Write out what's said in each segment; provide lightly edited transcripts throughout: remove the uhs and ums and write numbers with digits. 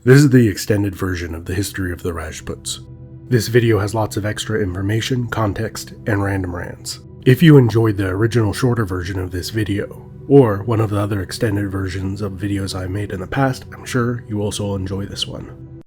This is the extended version of the history of the Rajputs. This video has lots of extra information, context, and random rants. If you enjoyed the original shorter version of this video, or one of the other extended versions of videos I've made in the past, I'm sure you also will enjoy this one.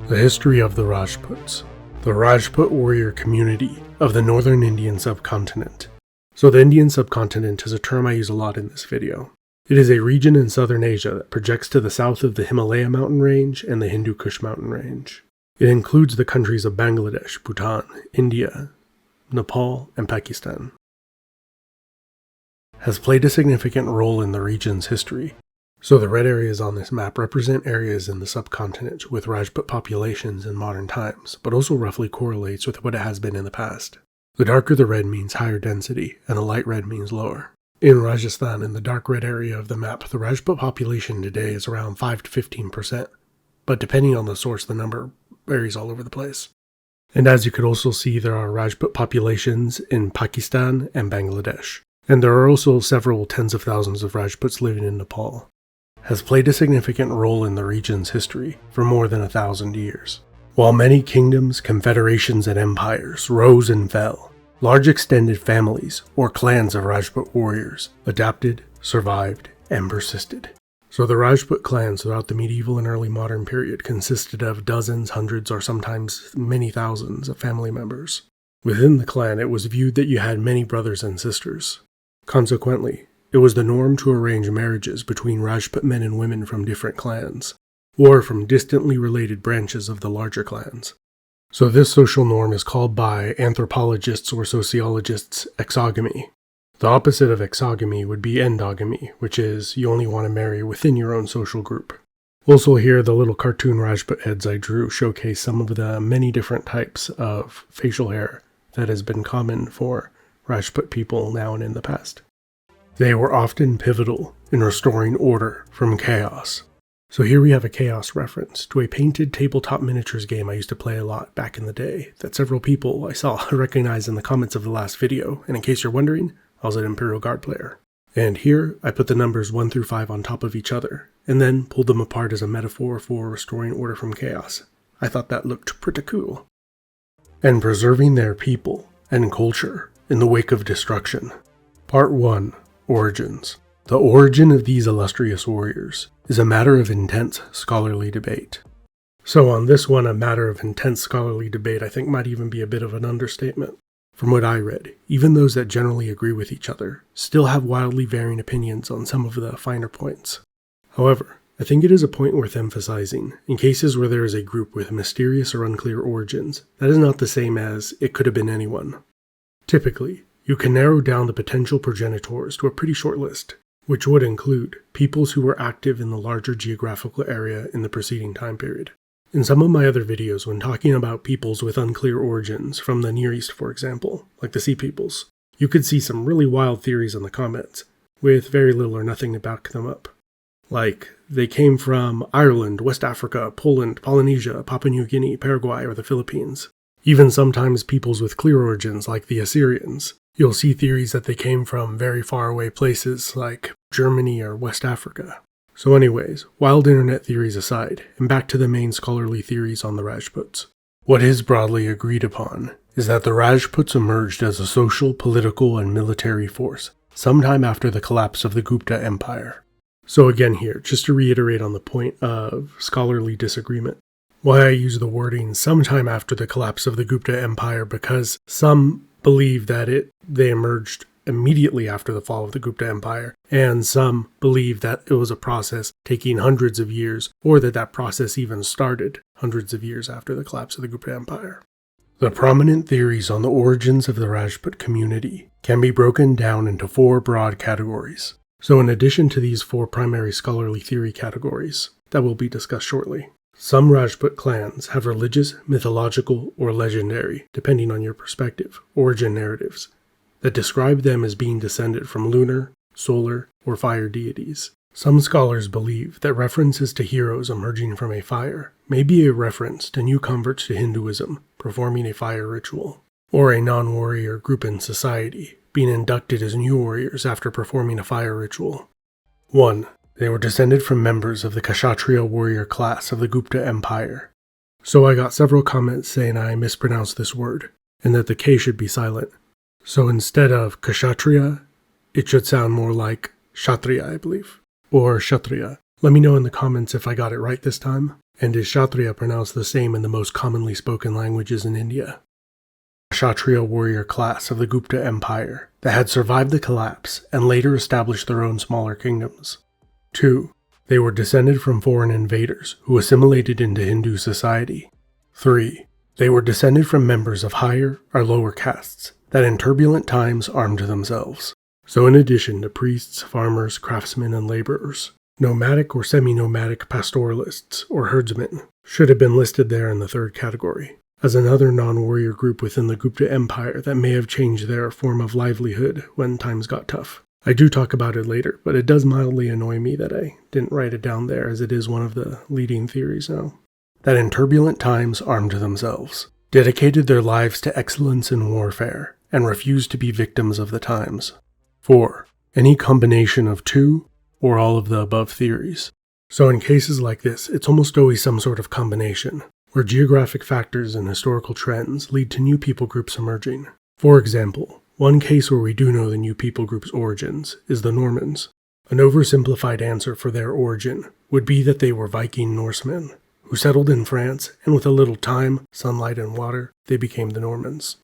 The history of the Rajputs. The Rajput warrior community of the northern Indian subcontinent. So the Indian subcontinent is a term I use a lot in this video. It is a region in southern Asia that projects to the south of the Himalaya mountain range and the Hindu Kush mountain range. It includes the countries of Bangladesh, Bhutan, India, Nepal, and Pakistan. Has played a significant role in the region's history. So the red areas on this map represent areas in the subcontinent with Rajput populations in modern times, but also roughly correlates with what it has been in the past. The darker the red means higher density, and the light red means lower. In Rajasthan, in the dark red area of the map, the Rajput population today is around 5 to 15%, but depending on the source, the number varies all over the place. And as you could also see, there are Rajput populations in Pakistan and Bangladesh, and there are also several tens of thousands of Rajputs living in Nepal. Has played a significant role in the region's history for more than 1,000 years. While many kingdoms, confederations, and empires rose and fell, large extended families or clans of Rajput warriors adapted, survived, and persisted. So the Rajput clans throughout the medieval and early modern period consisted of dozens, hundreds, or sometimes many thousands of family members. Within the clan, it was viewed that you had many brothers and sisters. Consequently, it was the norm to arrange marriages between Rajput men and women from different clans, or from distantly related branches of the larger clans. So this social norm is called by anthropologists or sociologists exogamy. The opposite of exogamy would be endogamy, which is you only want to marry within your own social group. Also here, the little cartoon Rajput heads I drew showcase some of the many different types of facial hair that has been common for Rajput people now and in the past. They were often pivotal in restoring order from chaos. So here we have a chaos reference to a painted tabletop miniatures game I used to play a lot back in the day that several people I saw recognize in the comments of the last video, and in case you're wondering, I was an Imperial Guard player. And here I put the numbers 1 through 5 on top of each other, and then pulled them apart as a metaphor for restoring order from chaos. I thought that looked pretty cool. And preserving their people and culture in the wake of destruction. Part 1. Origins. The origin of these illustrious warriors is a matter of intense scholarly debate. So on this one, a matter of intense scholarly debate I think might even be a bit of an understatement. From what I read, even those that generally agree with each other still have wildly varying opinions on some of the finer points. However, I think it is a point worth emphasizing. In cases where there is a group with mysterious or unclear origins, that is not the same as it could have been anyone. Typically, you can narrow down the potential progenitors to a pretty short list, which would include peoples who were active in the larger geographical area in the preceding time period. In some of my other videos, when talking about peoples with unclear origins, from the Near East for example, like the Sea Peoples, you could see some really wild theories in the comments, with very little or nothing to back them up. Like, they came from Ireland, West Africa, Poland, Polynesia, Papua New Guinea, Paraguay, or the Philippines. Even sometimes peoples with clear origins, like the Assyrians. You'll see theories that they came from very far away places like Germany or West Africa. So anyways, wild internet theories aside, and back to the main scholarly theories on the Rajputs. What is broadly agreed upon is that the Rajputs emerged as a social, political, and military force sometime after the collapse of the Gupta Empire. So again here, just to reiterate on the point of scholarly disagreement, why I use the wording sometime after the collapse of the Gupta Empire, because some believe that they emerged immediately after the fall of the Gupta Empire, and some believe that it was a process taking hundreds of years, or that process even started hundreds of years after the collapse of the Gupta Empire. The prominent theories on the origins of the Rajput community can be broken down into 4 broad categories. So in addition to these 4 primary scholarly theory categories that will be discussed shortly, some Rajput clans have religious, mythological, or legendary, depending on your perspective, origin narratives that describe them as being descended from lunar, solar, or fire deities. Some scholars believe that references to heroes emerging from a fire may be a reference to new converts to Hinduism performing a fire ritual, or a non-warrior group in society being inducted as new warriors after performing a fire ritual. 1. They were descended from members of the Kshatriya warrior class of the Gupta Empire. So I got several comments saying I mispronounced this word, and that the K should be silent. So instead of Kshatriya, it should sound more like Kshatriya, I believe, or Kshatriya. Let me know in the comments if I got it right this time, and is Kshatriya pronounced the same in the most commonly spoken languages in India? Kshatriya warrior class of the Gupta Empire that had survived the collapse and later established their own smaller kingdoms. 2. They were descended from foreign invaders who assimilated into Hindu society. 3. They were descended from members of higher or lower castes that in turbulent times armed themselves. So in addition to priests, farmers, craftsmen, and laborers, nomadic or semi-nomadic pastoralists or herdsmen should have been listed there in the third category, as another non-warrior group within the Gupta Empire that may have changed their form of livelihood when times got tough. I do talk about it later, but it does mildly annoy me that I didn't write it down there, as it is one of the leading theories now. That in turbulent times armed themselves, dedicated their lives to excellence in warfare, and refused to be victims of the times. 4. Any combination of two or all of the above theories. So in cases like this, it's almost always some sort of combination, where geographic factors and historical trends lead to new people groups emerging. For example, one case where we do know the new people group's origins is the Normans. An oversimplified answer for their origin would be that they were Viking Norsemen, who settled in France, and with a little time, sunlight, and water, they became the Normans.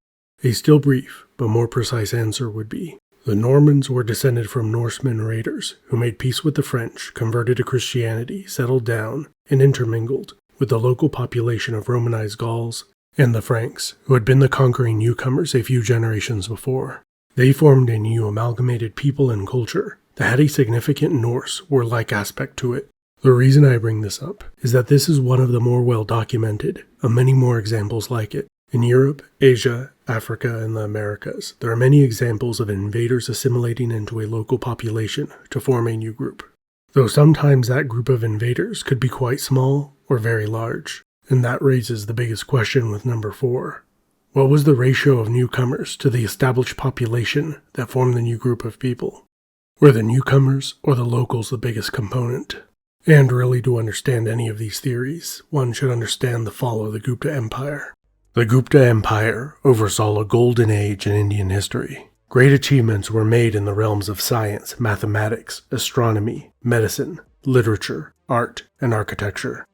A still brief, but more precise answer would be, the Normans were descended from Norsemen raiders who made peace with the French, converted to Christianity, settled down, and intermingled with the local population of Romanized Gauls and the Franks, who had been the conquering newcomers a few generations before. They formed a new amalgamated people and culture that had a significant Norse warlike aspect to it. The reason I bring this up is that this is one of the more well-documented of many more examples like it. In Europe, Asia, Africa, and the Americas, there are many examples of invaders assimilating into a local population to form a new group. Though sometimes that group of invaders could be quite small or very large. And that raises the biggest question with number 4. What was the ratio of newcomers to the established population that formed the new group of people? Were the newcomers or the locals the biggest component? And really, to understand any of these theories, one should understand the fall of the Gupta Empire. The Gupta Empire oversaw a golden age in Indian history. Great achievements were made in the realms of science, mathematics, astronomy, medicine, literature, art, and architecture.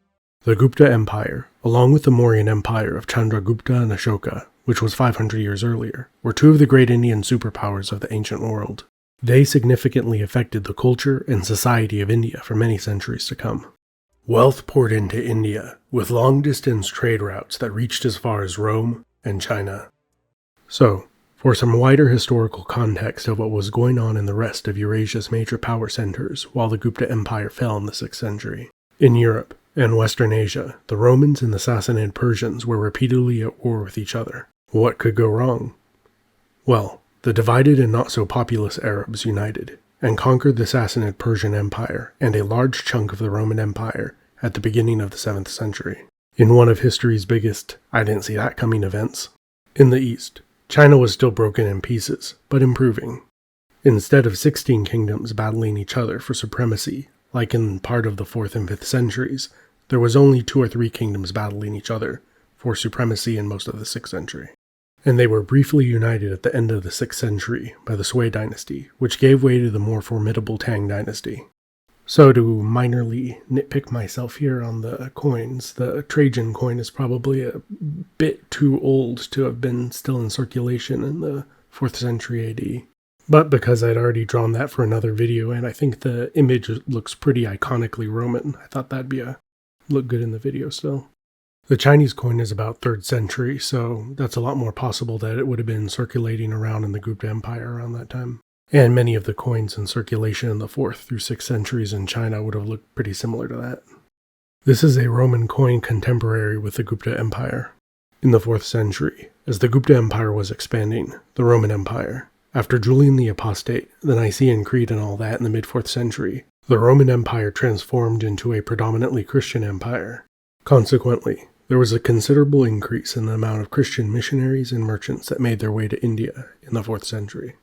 The Gupta Empire, along with the Mauryan Empire of Chandragupta and Ashoka, which was 500 years earlier, were two of the great Indian superpowers of the ancient world. They significantly affected the culture and society of India for many centuries to come. Wealth poured into India, with long-distance trade routes that reached as far as Rome and China. So, for some wider historical context of what was going on in the rest of Eurasia's major power centers while the Gupta Empire fell in the 6th century. In Europe and Western Asia, the Romans and the Sassanid Persians were repeatedly at war with each other. What could go wrong? Well, the divided and not-so-populous Arabs united and conquered the Sassanid Persian Empire and a large chunk of the Roman Empire at the beginning of the 7th century. In one of history's biggest I-didn't-see-that-coming events. In the East, China was still broken in pieces, but improving. Instead of 16 kingdoms battling each other for supremacy, like in part of the 4th and 5th centuries, there was only 2 or 3 kingdoms battling each other for supremacy in most of the 6th century. And they were briefly united at the end of the 6th century by the Sui dynasty, which gave way to the more formidable Tang dynasty. So to minorly nitpick myself here on the coins, the Trajan coin is probably a bit too old to have been still in circulation in the 4th century AD. But because I'd already drawn that for another video, and I think the image looks pretty iconically Roman, I thought that'd look good in the video still. The Chinese coin is about 3rd century, so that's a lot more possible that it would have been circulating around in the Gupta Empire around that time. And many of the coins in circulation in the 4th through 6th centuries in China would have looked pretty similar to that. This is a Roman coin contemporary with the Gupta Empire. In the 4th century, as the Gupta Empire was expanding, the Roman Empire, after Julian the Apostate, the Nicene Creed and all that in the mid-4th century, the Roman Empire transformed into a predominantly Christian empire. Consequently, there was a considerable increase in the amount of Christian missionaries and merchants that made their way to India in the 4th century.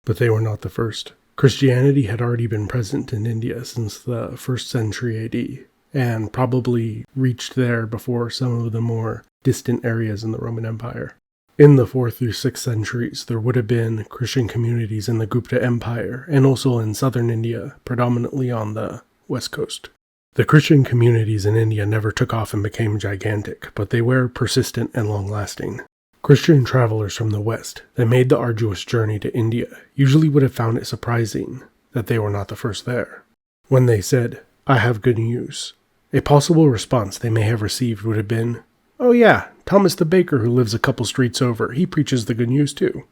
But they were not the first. Christianity had already been present in India since the 1st century AD, and probably reached there before some of the more distant areas in the Roman Empire. In the 4th through 6th centuries, there would have been Christian communities in the Gupta Empire, and also in southern India, predominantly on the west coast. The Christian communities in India never took off and became gigantic, but they were persistent and long-lasting. Christian travelers from the west that made the arduous journey to India usually would have found it surprising that they were not the first there. When they said, "I have good news," a possible response they may have received would have been, "Oh yeah, Thomas the baker who lives a couple streets over, he preaches the good news too."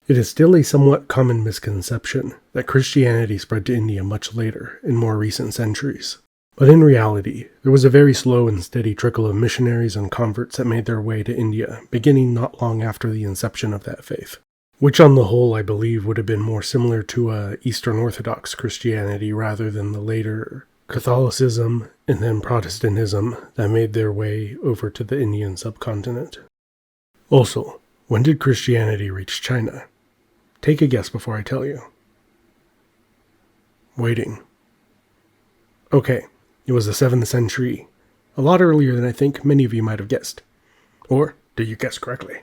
It is still a somewhat common misconception that Christianity spread to India much later, in more recent centuries. But in reality, there was a very slow and steady trickle of missionaries and converts that made their way to India, beginning not long after the inception of that faith, which on the whole I believe would have been more similar to a Eastern Orthodox Christianity rather than the later Catholicism and then Protestantism that made their way over to the Indian subcontinent. Also, when did Christianity reach China? Take a guess before I tell you. Waiting. Okay. It was the 7th century, a lot earlier than I think many of you might have guessed. Or did you guess correctly?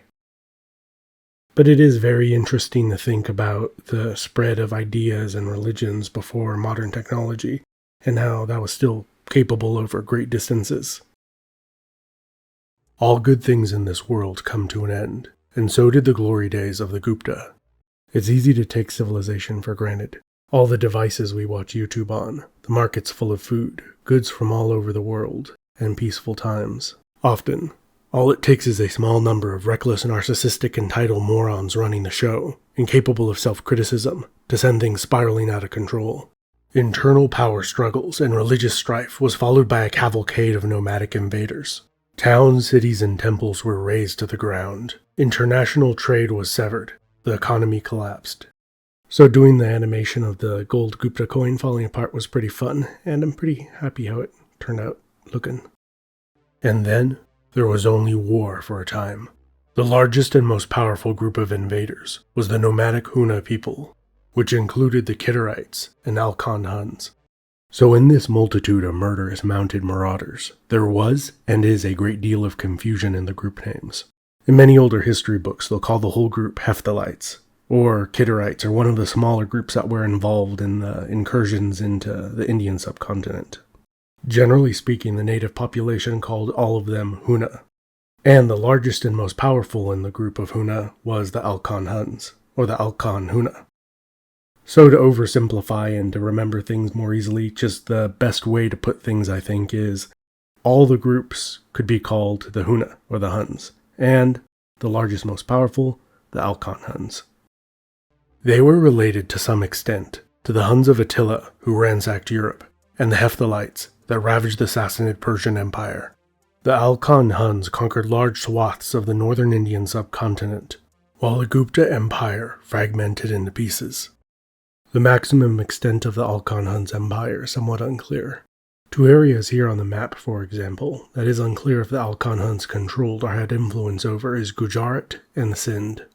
But it is very interesting to think about the spread of ideas and religions before modern technology, and how that was still capable over great distances. All good things in this world come to an end, and so did the glory days of the Gupta. It's easy to take civilization for granted. All the devices we watch YouTube on, the markets full of food, goods from all over the world, and peaceful times. Often, all it takes is a small number of reckless, narcissistic, entitled morons running the show, incapable of self-criticism, to send things spiraling out of control. Internal power struggles and religious strife was followed by a cavalcade of nomadic invaders. Towns, cities, and temples were razed to the ground. International trade was severed. The economy collapsed. So doing the animation of the gold Gupta coin falling apart was pretty fun, and I'm pretty happy how it turned out looking. And then, there was only war for a time. The largest and most powerful group of invaders was the nomadic Huna people, which included the Kitterites and Alkan Huns. So in this multitude of murderous mounted marauders, there was and is a great deal of confusion in the group names. In many older history books, they'll call the whole group Hephthalites, or Kitterites, or one of the smaller groups that were involved in the incursions into the Indian subcontinent. Generally speaking, the native population called all of them Huna, and the largest and most powerful in the group of Huna was the Alkan Huns, or the Alkan Huna. So to oversimplify and to remember things more easily, just the best way to put things, I think, is all the groups could be called the Huna, or the Huns, and the largest, most powerful, the Alkan Huns. They were related to some extent to the Huns of Attila, who ransacked Europe, and the Hephthalites that ravaged the Sassanid Persian Empire. The Alkan Huns conquered large swaths of the northern Indian subcontinent, while the Gupta Empire fragmented into pieces. The maximum extent of the Alkan Huns Empire is somewhat unclear. Two areas here on the map, for example, that is unclear if the Alkan Huns controlled or had influence over is Gujarat and Sindh.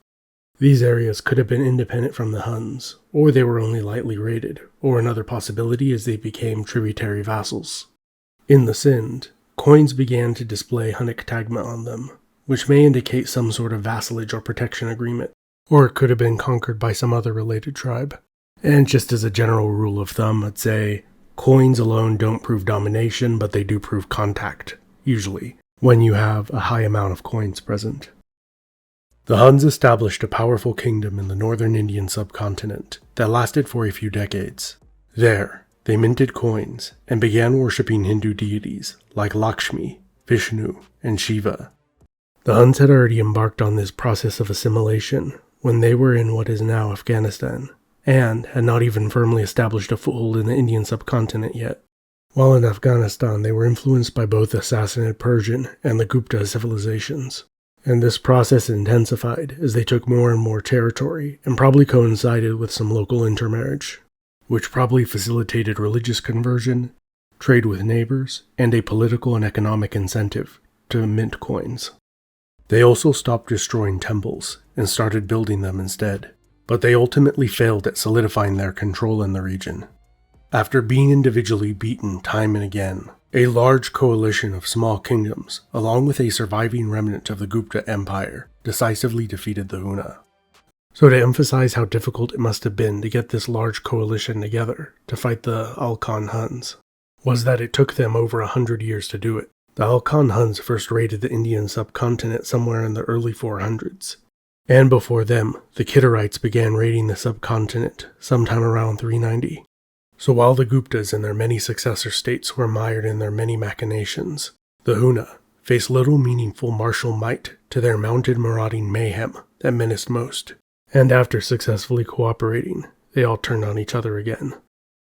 These areas could have been independent from the Huns, or they were only lightly raided, or another possibility is they became tributary vassals. In the Sindh, coins began to display Hunnic tagma on them, which may indicate some sort of vassalage or protection agreement, or it could have been conquered by some other related tribe. And just as a general rule of thumb, I'd say coins alone don't prove domination, but they do prove contact, usually, when you have a high amount of coins present. The Huns established a powerful kingdom in the northern Indian subcontinent that lasted for a few decades. There, they minted coins and began worshipping Hindu deities like Lakshmi, Vishnu, and Shiva. The Huns had already embarked on this process of assimilation when they were in what is now Afghanistan, and had not even firmly established a foothold in the Indian subcontinent yet. While in Afghanistan, they were influenced by both the Sassanid Persian and the Gupta civilizations. And this process intensified as they took more and more territory, and probably coincided with some local intermarriage, which probably facilitated religious conversion, trade with neighbors, and a political and economic incentive to mint coins. They also stopped destroying temples and started building them instead. but they ultimately failed at solidifying their control in the region. After being individually beaten time and again, a large coalition of small kingdoms, along with a surviving remnant of the Gupta Empire, decisively defeated the Huna. So to emphasize how difficult it must have been to get this large coalition together to fight the Alkan Huns, was that it took them over 100 years to do it. The Alkan Huns first raided the Indian subcontinent somewhere in the early 400s, and before them, the Kitterites began raiding the subcontinent sometime around 390. So while the Guptas and their many successor states were mired in their many machinations, the Huna faced little meaningful martial might to their mounted marauding mayhem that menaced most. And after successfully cooperating, they all turned on each other again.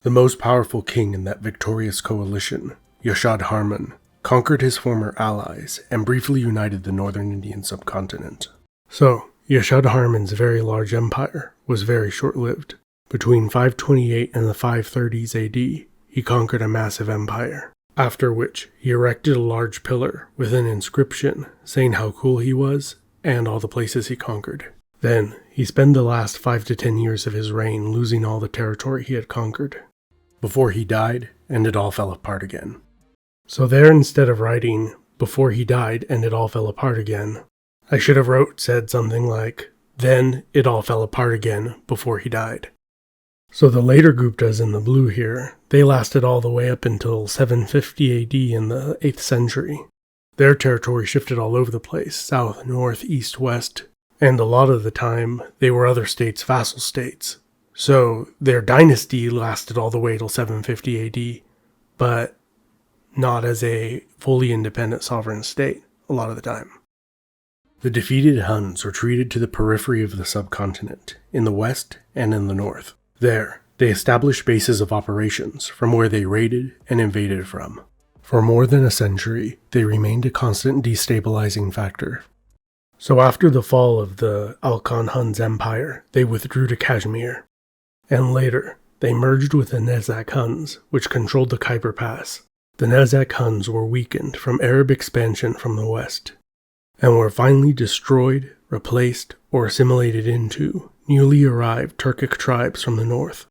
The most powerful king in that victorious coalition, Yashadharman, conquered his former allies and briefly united the northern Indian subcontinent. So, Yashadharman's very large empire was very short-lived. Between 528 and the 530s AD, he conquered a massive empire, after which he erected a large pillar with an inscription saying how cool he was and all the places he conquered. Then, he spent the last 5 to 10 years of his reign losing all the territory he had conquered, before he died and it all fell apart again. So there, instead of writing, before he died and it all fell apart again, I should have said something like, then it all fell apart again before he died. So the later Guptas in the blue here, they lasted all the way up until 750 AD in the 8th century. Their territory shifted all over the place, south, north, east, west, and a lot of the time they were other states' vassal states. So their dynasty lasted all the way till 750 AD, but not as a fully independent sovereign state a lot of the time. The defeated Huns retreated to the periphery of the subcontinent, in the west and in the north. There, they established bases of operations from where they raided and invaded from. For more than a century, they remained a constant destabilizing factor. So after the fall of the Alkan Huns Empire, they withdrew to Kashmir. And later, they merged with the Nezak Huns, which controlled the Khyber Pass. The Nezak Huns were weakened from Arab expansion from the west, and were finally destroyed, replaced, or assimilated into newly arrived Turkic tribes from the north.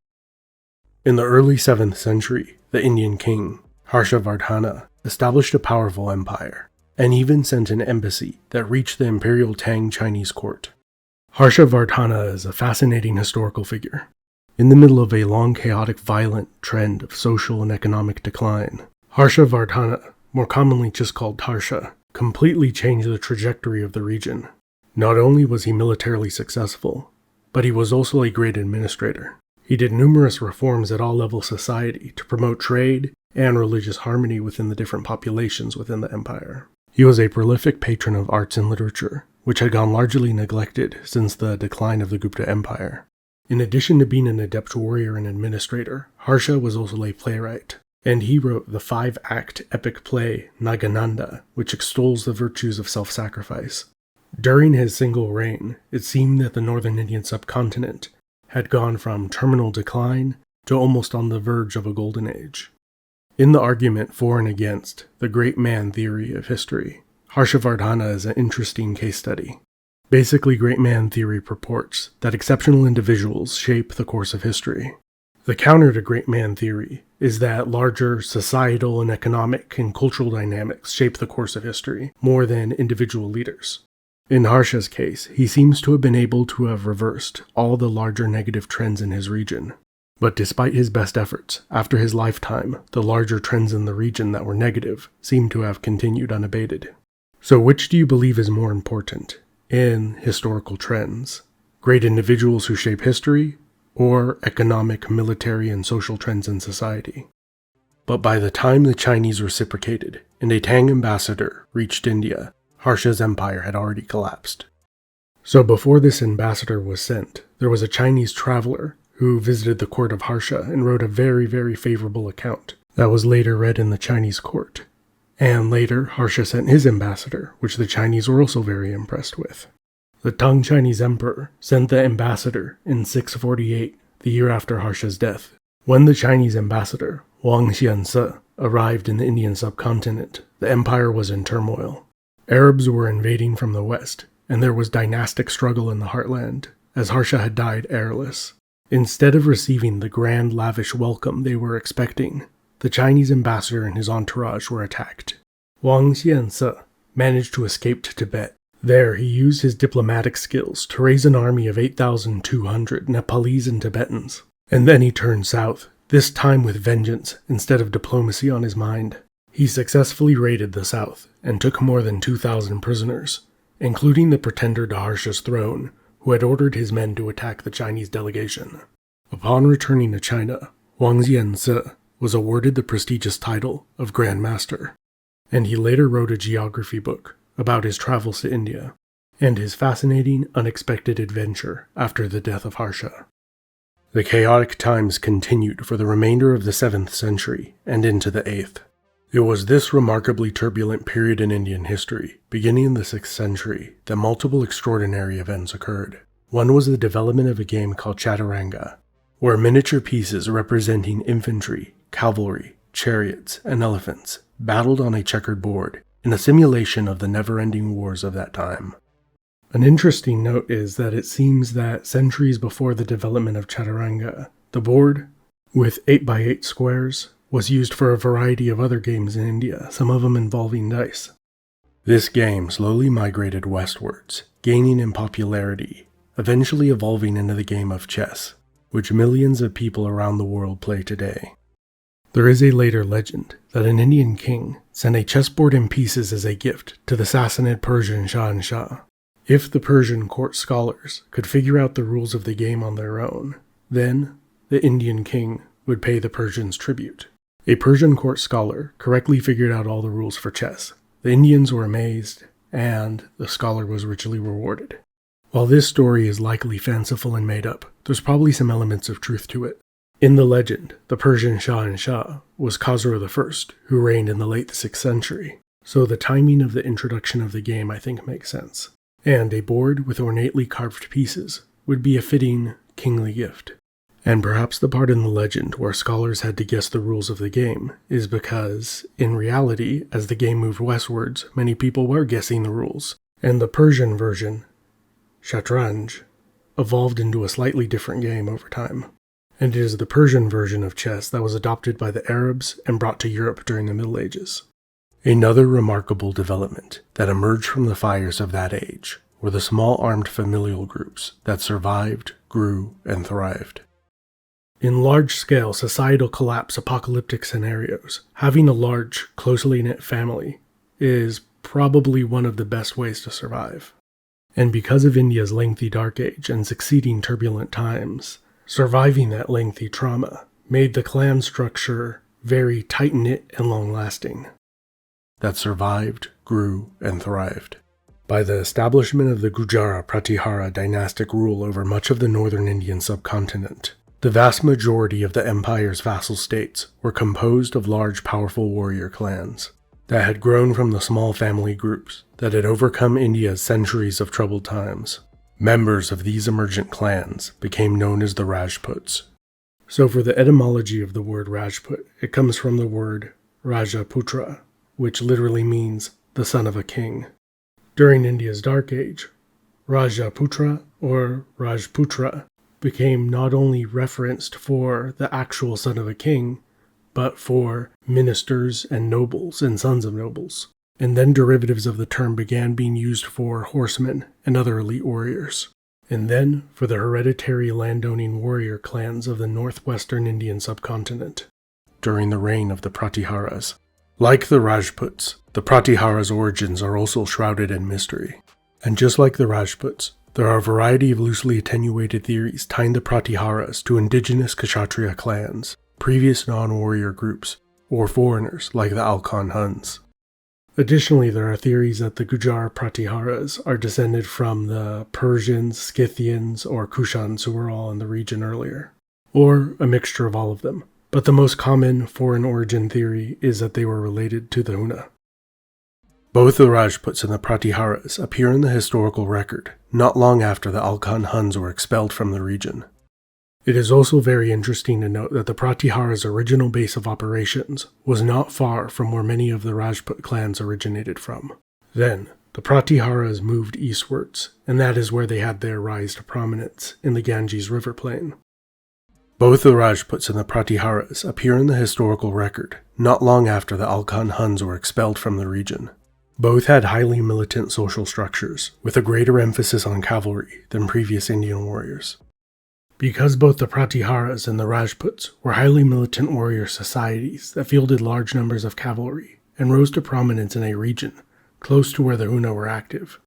In the early 7th century, the Indian king, Harshavardhana, established a powerful empire, and even sent an embassy that reached the imperial Tang Chinese court. Harshavardhana is a fascinating historical figure. In the middle of a long, chaotic, violent trend of social and economic decline, Harshavardhana, more commonly just called Harsha, completely changed the trajectory of the region. Not only was he militarily successful, but he was also a great administrator. He did numerous reforms at all levels of society to promote trade and religious harmony within the different populations within the empire. He was a prolific patron of arts and literature, which had gone largely neglected since the decline of the Gupta Empire. In addition to being an adept warrior and administrator, Harsha was also a playwright, and he wrote the 5-act epic play Nagananda, which extols the virtues of self-sacrifice. During his single reign, it seemed that the northern Indian subcontinent had gone from terminal decline to almost on the verge of a golden age. In the argument for and against the great man theory of history, Harshavardhana is an interesting case study. Basically, great man theory purports that exceptional individuals shape the course of history. The counter to great man theory is that larger societal and economic and cultural dynamics shape the course of history more than individual leaders. In Harsha's case, he seems to have been able to have reversed all the larger negative trends in his region. But despite his best efforts, after his lifetime, the larger trends in the region that were negative seem to have continued unabated. So which do you believe is more important in historical trends? Great individuals who shape history, or economic, military, and social trends in society? But by the time the Chinese reciprocated and a Tang ambassador reached India, Harsha's empire had already collapsed. So before this ambassador was sent, there was a Chinese traveler who visited the court of Harsha and wrote a very, very favorable account that was later read in the Chinese court. And later, Harsha sent his ambassador, which the Chinese were also very impressed with. The Tang Chinese emperor sent the ambassador in 648, the year after Harsha's death. When the Chinese ambassador, Wang Xianse, arrived in the Indian subcontinent, the empire was in turmoil. Arabs were invading from the west, and there was dynastic struggle in the heartland, as Harsha had died heirless. Instead of receiving the grand, lavish welcome they were expecting, the Chinese ambassador and his entourage were attacked. Wang Xianse managed to escape to Tibet. There, he used his diplomatic skills to raise an army of 8,200 Nepalese and Tibetans. And then he turned south, this time with vengeance instead of diplomacy on his mind. He successfully raided the south and took more than 2,000 prisoners, including the pretender to Harsha's throne, who had ordered his men to attack the Chinese delegation. Upon returning to China, Wang Xianse was awarded the prestigious title of Grand Master, and he later wrote a geography book about his travels to India and his fascinating, unexpected adventure after the death of Harsha. The chaotic times continued for the remainder of the 7th century and into the 8th. It was this remarkably turbulent period in Indian history, beginning in the 6th century, that multiple extraordinary events occurred. One was the development of a game called Chaturanga, where miniature pieces representing infantry, cavalry, chariots, and elephants battled on a checkered board in a simulation of the never-ending wars of that time. An interesting note is that it seems that centuries before the development of Chaturanga, the board, with 8x8 squares, was used for a variety of other games in India, some of them involving dice. This game slowly migrated westwards, gaining in popularity, eventually evolving into the game of chess, which millions of people around the world play today. There is a later legend that an Indian king sent a chessboard in pieces as a gift to the Sassanid Persian Shah. If the Persian court scholars could figure out the rules of the game on their own, then the Indian king would pay the Persians tribute. A Persian court scholar correctly figured out all the rules for chess. The Indians were amazed, and the scholar was richly rewarded. While this story is likely fanciful and made up, there's probably some elements of truth to it. In the legend, the Persian Shah was Khosrow I, who reigned in the late 6th century, so the timing of the introduction of the game I think makes sense. And a board with ornately carved pieces would be a fitting kingly gift. And perhaps the part in the legend where scholars had to guess the rules of the game is because, in reality, as the game moved westwards, many people were guessing the rules, and the Persian version, Shatranj, evolved into a slightly different game over time. And it is the Persian version of chess that was adopted by the Arabs and brought to Europe during the Middle Ages. Another remarkable development that emerged from the fires of that age were the small armed familial groups that survived, grew, and thrived. In large-scale societal collapse apocalyptic scenarios, having a large, closely knit family is probably one of the best ways to survive. And because of India's lengthy Dark Age and succeeding turbulent times, surviving that lengthy trauma made the clan structure very tight-knit and long-lasting. That survived, grew, and thrived. By the establishment of the Gujara-Pratihara dynastic rule over much of the northern Indian subcontinent, the vast majority of the empire's vassal states were composed of large, powerful warrior clans that had grown from the small family groups that had overcome India's centuries of troubled times. Members of these emergent clans became known as the Rajputs. So for the etymology of the word Rajput, it comes from the word Rajaputra, which literally means the son of a king. During India's Dark Age, Rajaputra or Rajputra became not only referenced for the actual son of a king, but for ministers and nobles and sons of nobles. And then derivatives of the term began being used for horsemen and other elite warriors. And then for the hereditary landowning warrior clans of the northwestern Indian subcontinent, during the reign of the Pratiharas. Like the Rajputs, the Pratiharas' origins are also shrouded in mystery. And just like the Rajputs, there are a variety of loosely attenuated theories tying the Pratiharas to indigenous Kshatriya clans, previous non-warrior groups, or foreigners like the Alkan Huns. Additionally, there are theories that the Gujar Pratiharas are descended from the Persians, Scythians, or Kushans who were all in the region earlier, or a mixture of all of them. But the most common foreign origin theory is that they were related to the Huna. Both the Rajputs and the Pratiharas appear in the historical record not long after the Alkan Huns were expelled from the region. It is also very interesting to note that the Pratiharas' original base of operations was not far from where many of the Rajput clans originated from. Then, the Pratiharas moved eastwards, and that is where they had their rise to prominence in the Ganges River plain. Both the Rajputs and the Pratiharas appear in the historical record not long after the Alkan Huns were expelled from the region. Both had highly militant social structures, with a greater emphasis on cavalry than previous Indian warriors. Because both the Pratiharas and the Rajputs were highly militant warrior societies that fielded large numbers of cavalry and rose to prominence in a region close to where the Huna were active,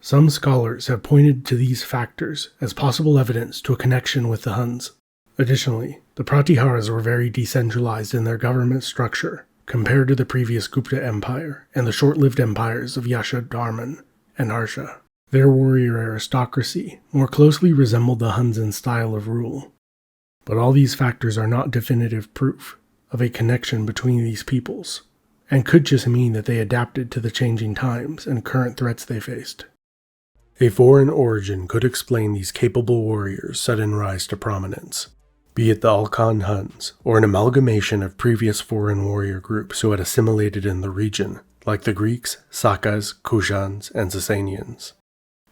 some scholars have pointed to these factors as possible evidence to a connection with the Huns. Additionally, the Pratiharas were very decentralized in their government structure compared to the previous Gupta Empire and the short-lived empires of Yashodharman and Harsha. Their warrior aristocracy more closely resembled the Huns in style of rule. But all these factors are not definitive proof of a connection between these peoples, and could just mean that they adapted to the changing times and current threats they faced. A foreign origin could explain these capable warriors' sudden rise to prominence, be it the Alkan Huns, or an amalgamation of previous foreign warrior groups who had assimilated in the region, like the Greeks, Sakas, Kushans, and Sasanians.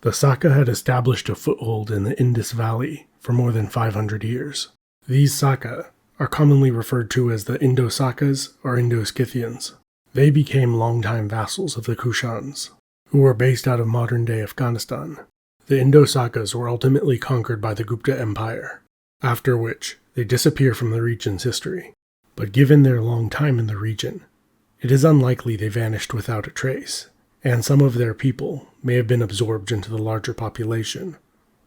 The Saka had established a foothold in the Indus Valley for more than 500 years. These Saka are commonly referred to as the Indo-Sakas or Indo-Scythians. They became longtime vassals of the Kushans, who were based out of modern-day Afghanistan. The Indo-Sakas were ultimately conquered by the Gupta Empire, after which they disappear from the region's history. But given their long time in the region, it is unlikely they vanished without a trace, and some of their people may have been absorbed into the larger population,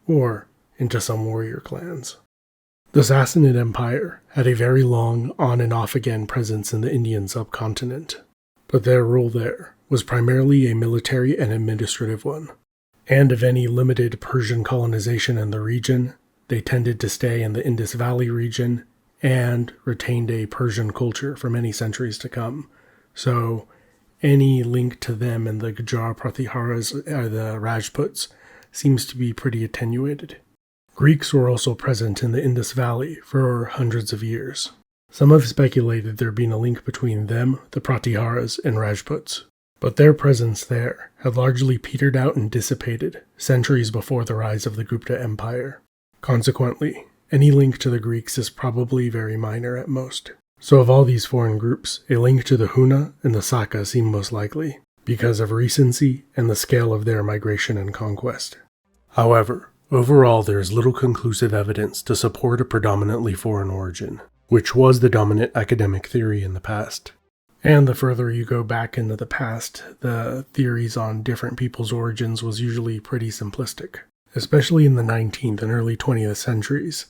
or into some warrior clans. The Sassanid Empire had a very long on and off again presence in the Indian subcontinent, but their rule there was primarily a military and administrative one, and of any limited Persian colonization in the region, they tended to stay in the Indus Valley region and retained a Persian culture for many centuries to come. So any link to them and the Gujar Pratiharas or the Rajputs seems to be pretty attenuated. Greeks were also present in the Indus Valley for hundreds of years. Some have speculated there being a link between them, the Pratiharas, and Rajputs, but their presence there had largely petered out and dissipated centuries before the rise of the Gupta Empire. Consequently, any link to the Greeks is probably very minor at most. So of all these foreign groups, a link to the Huna and the Saka seem most likely, because of recency and the scale of their migration and conquest. However, overall there is little conclusive evidence to support a predominantly foreign origin, which was the dominant academic theory in the past. And the further you go back into the past, the theories on different people's origins was usually pretty simplistic. Especially in the 19th and early 20th centuries,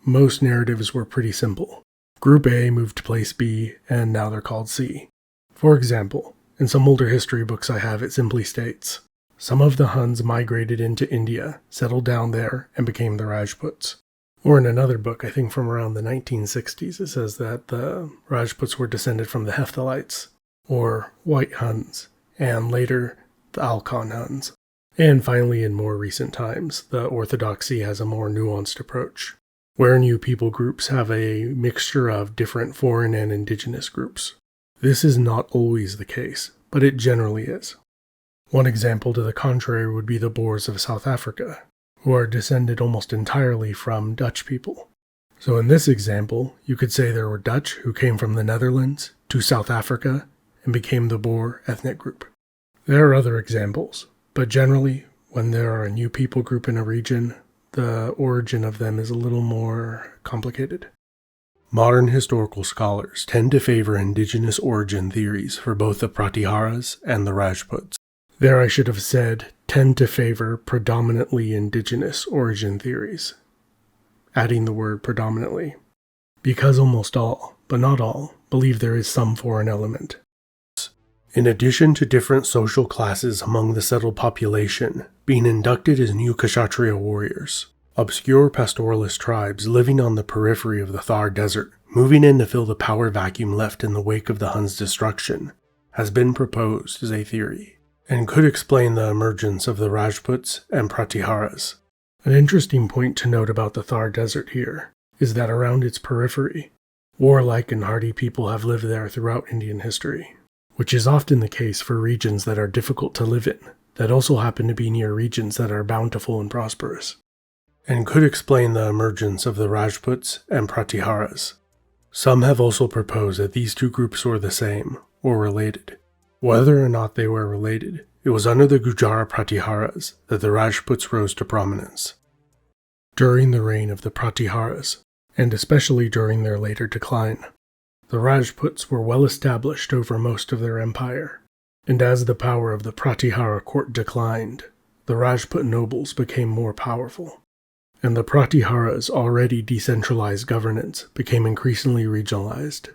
most narratives were pretty simple. Group A moved to place B, and now they're called C. For example, in some older history books I have, it simply states, some of the Huns migrated into India, settled down there, and became the Rajputs. Or in another book, I think from around the 1960s, it says that the Rajputs were descended from the Hephthalites, or White Huns, and later the Alkan Huns. And finally, in more recent times, the orthodoxy has a more nuanced approach, where new people groups have a mixture of different foreign and indigenous groups. This is not always the case, but it generally is. One example to the contrary would be the Boers of South Africa, who are descended almost entirely from Dutch people. So in this example, you could say there were Dutch who came from the Netherlands to South Africa and became the Boer ethnic group. There are other examples, but generally, when there are a new people group in a region, the origin of them is a little more complicated. Modern historical scholars tend to favor indigenous origin theories for both the Pratiharas and the Rajputs. There I should have said, tend to favor predominantly indigenous origin theories, adding the word predominantly, because almost all, but not all, believe there is some foreign element. In addition to different social classes among the settled population being inducted as new Kshatriya warriors, obscure pastoralist tribes living on the periphery of the Thar Desert, moving in to fill the power vacuum left in the wake of the Huns' destruction, has been proposed as a theory, and could explain the emergence of the Rajputs and Pratiharas. An interesting point to note about the Thar Desert here is that around its periphery, warlike and hardy people have lived there throughout Indian history, which is often the case for regions that are difficult to live in, that also happen to be near regions that are bountiful and prosperous, and could explain the emergence of the Rajputs and Pratiharas. Some have also proposed that these two groups were the same, or related. Whether or not they were related, it was under the Gujara Pratiharas that the Rajputs rose to prominence. During the reign of the Pratiharas, and especially during their later decline, the Rajputs were well established over most of their empire, and as the power of the Pratihara court declined, the Rajput nobles became more powerful, and the Pratihara's already decentralized governance became increasingly regionalized.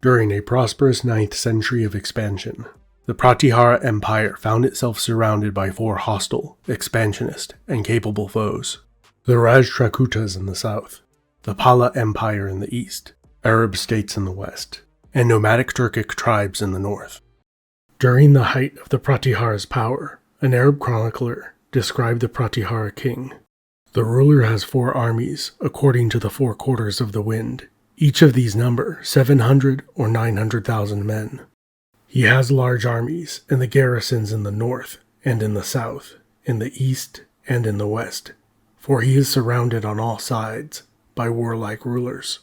During a prosperous 9th century of expansion, the Pratihara Empire found itself surrounded by 4 hostile, expansionist, and capable foes: the Rashtrakutas in the south, the Pala Empire in the east, Arab states in the west, and nomadic Turkic tribes in the north. During the height of the Pratihara's power, an Arab chronicler described the Pratihara king. The ruler has 4 armies, according to the 4 quarters of the wind. Each of these number 700 or 900,000 men. He has large armies in the garrisons in the north and in the south, in the east and in the west, for he is surrounded on all sides by warlike rulers.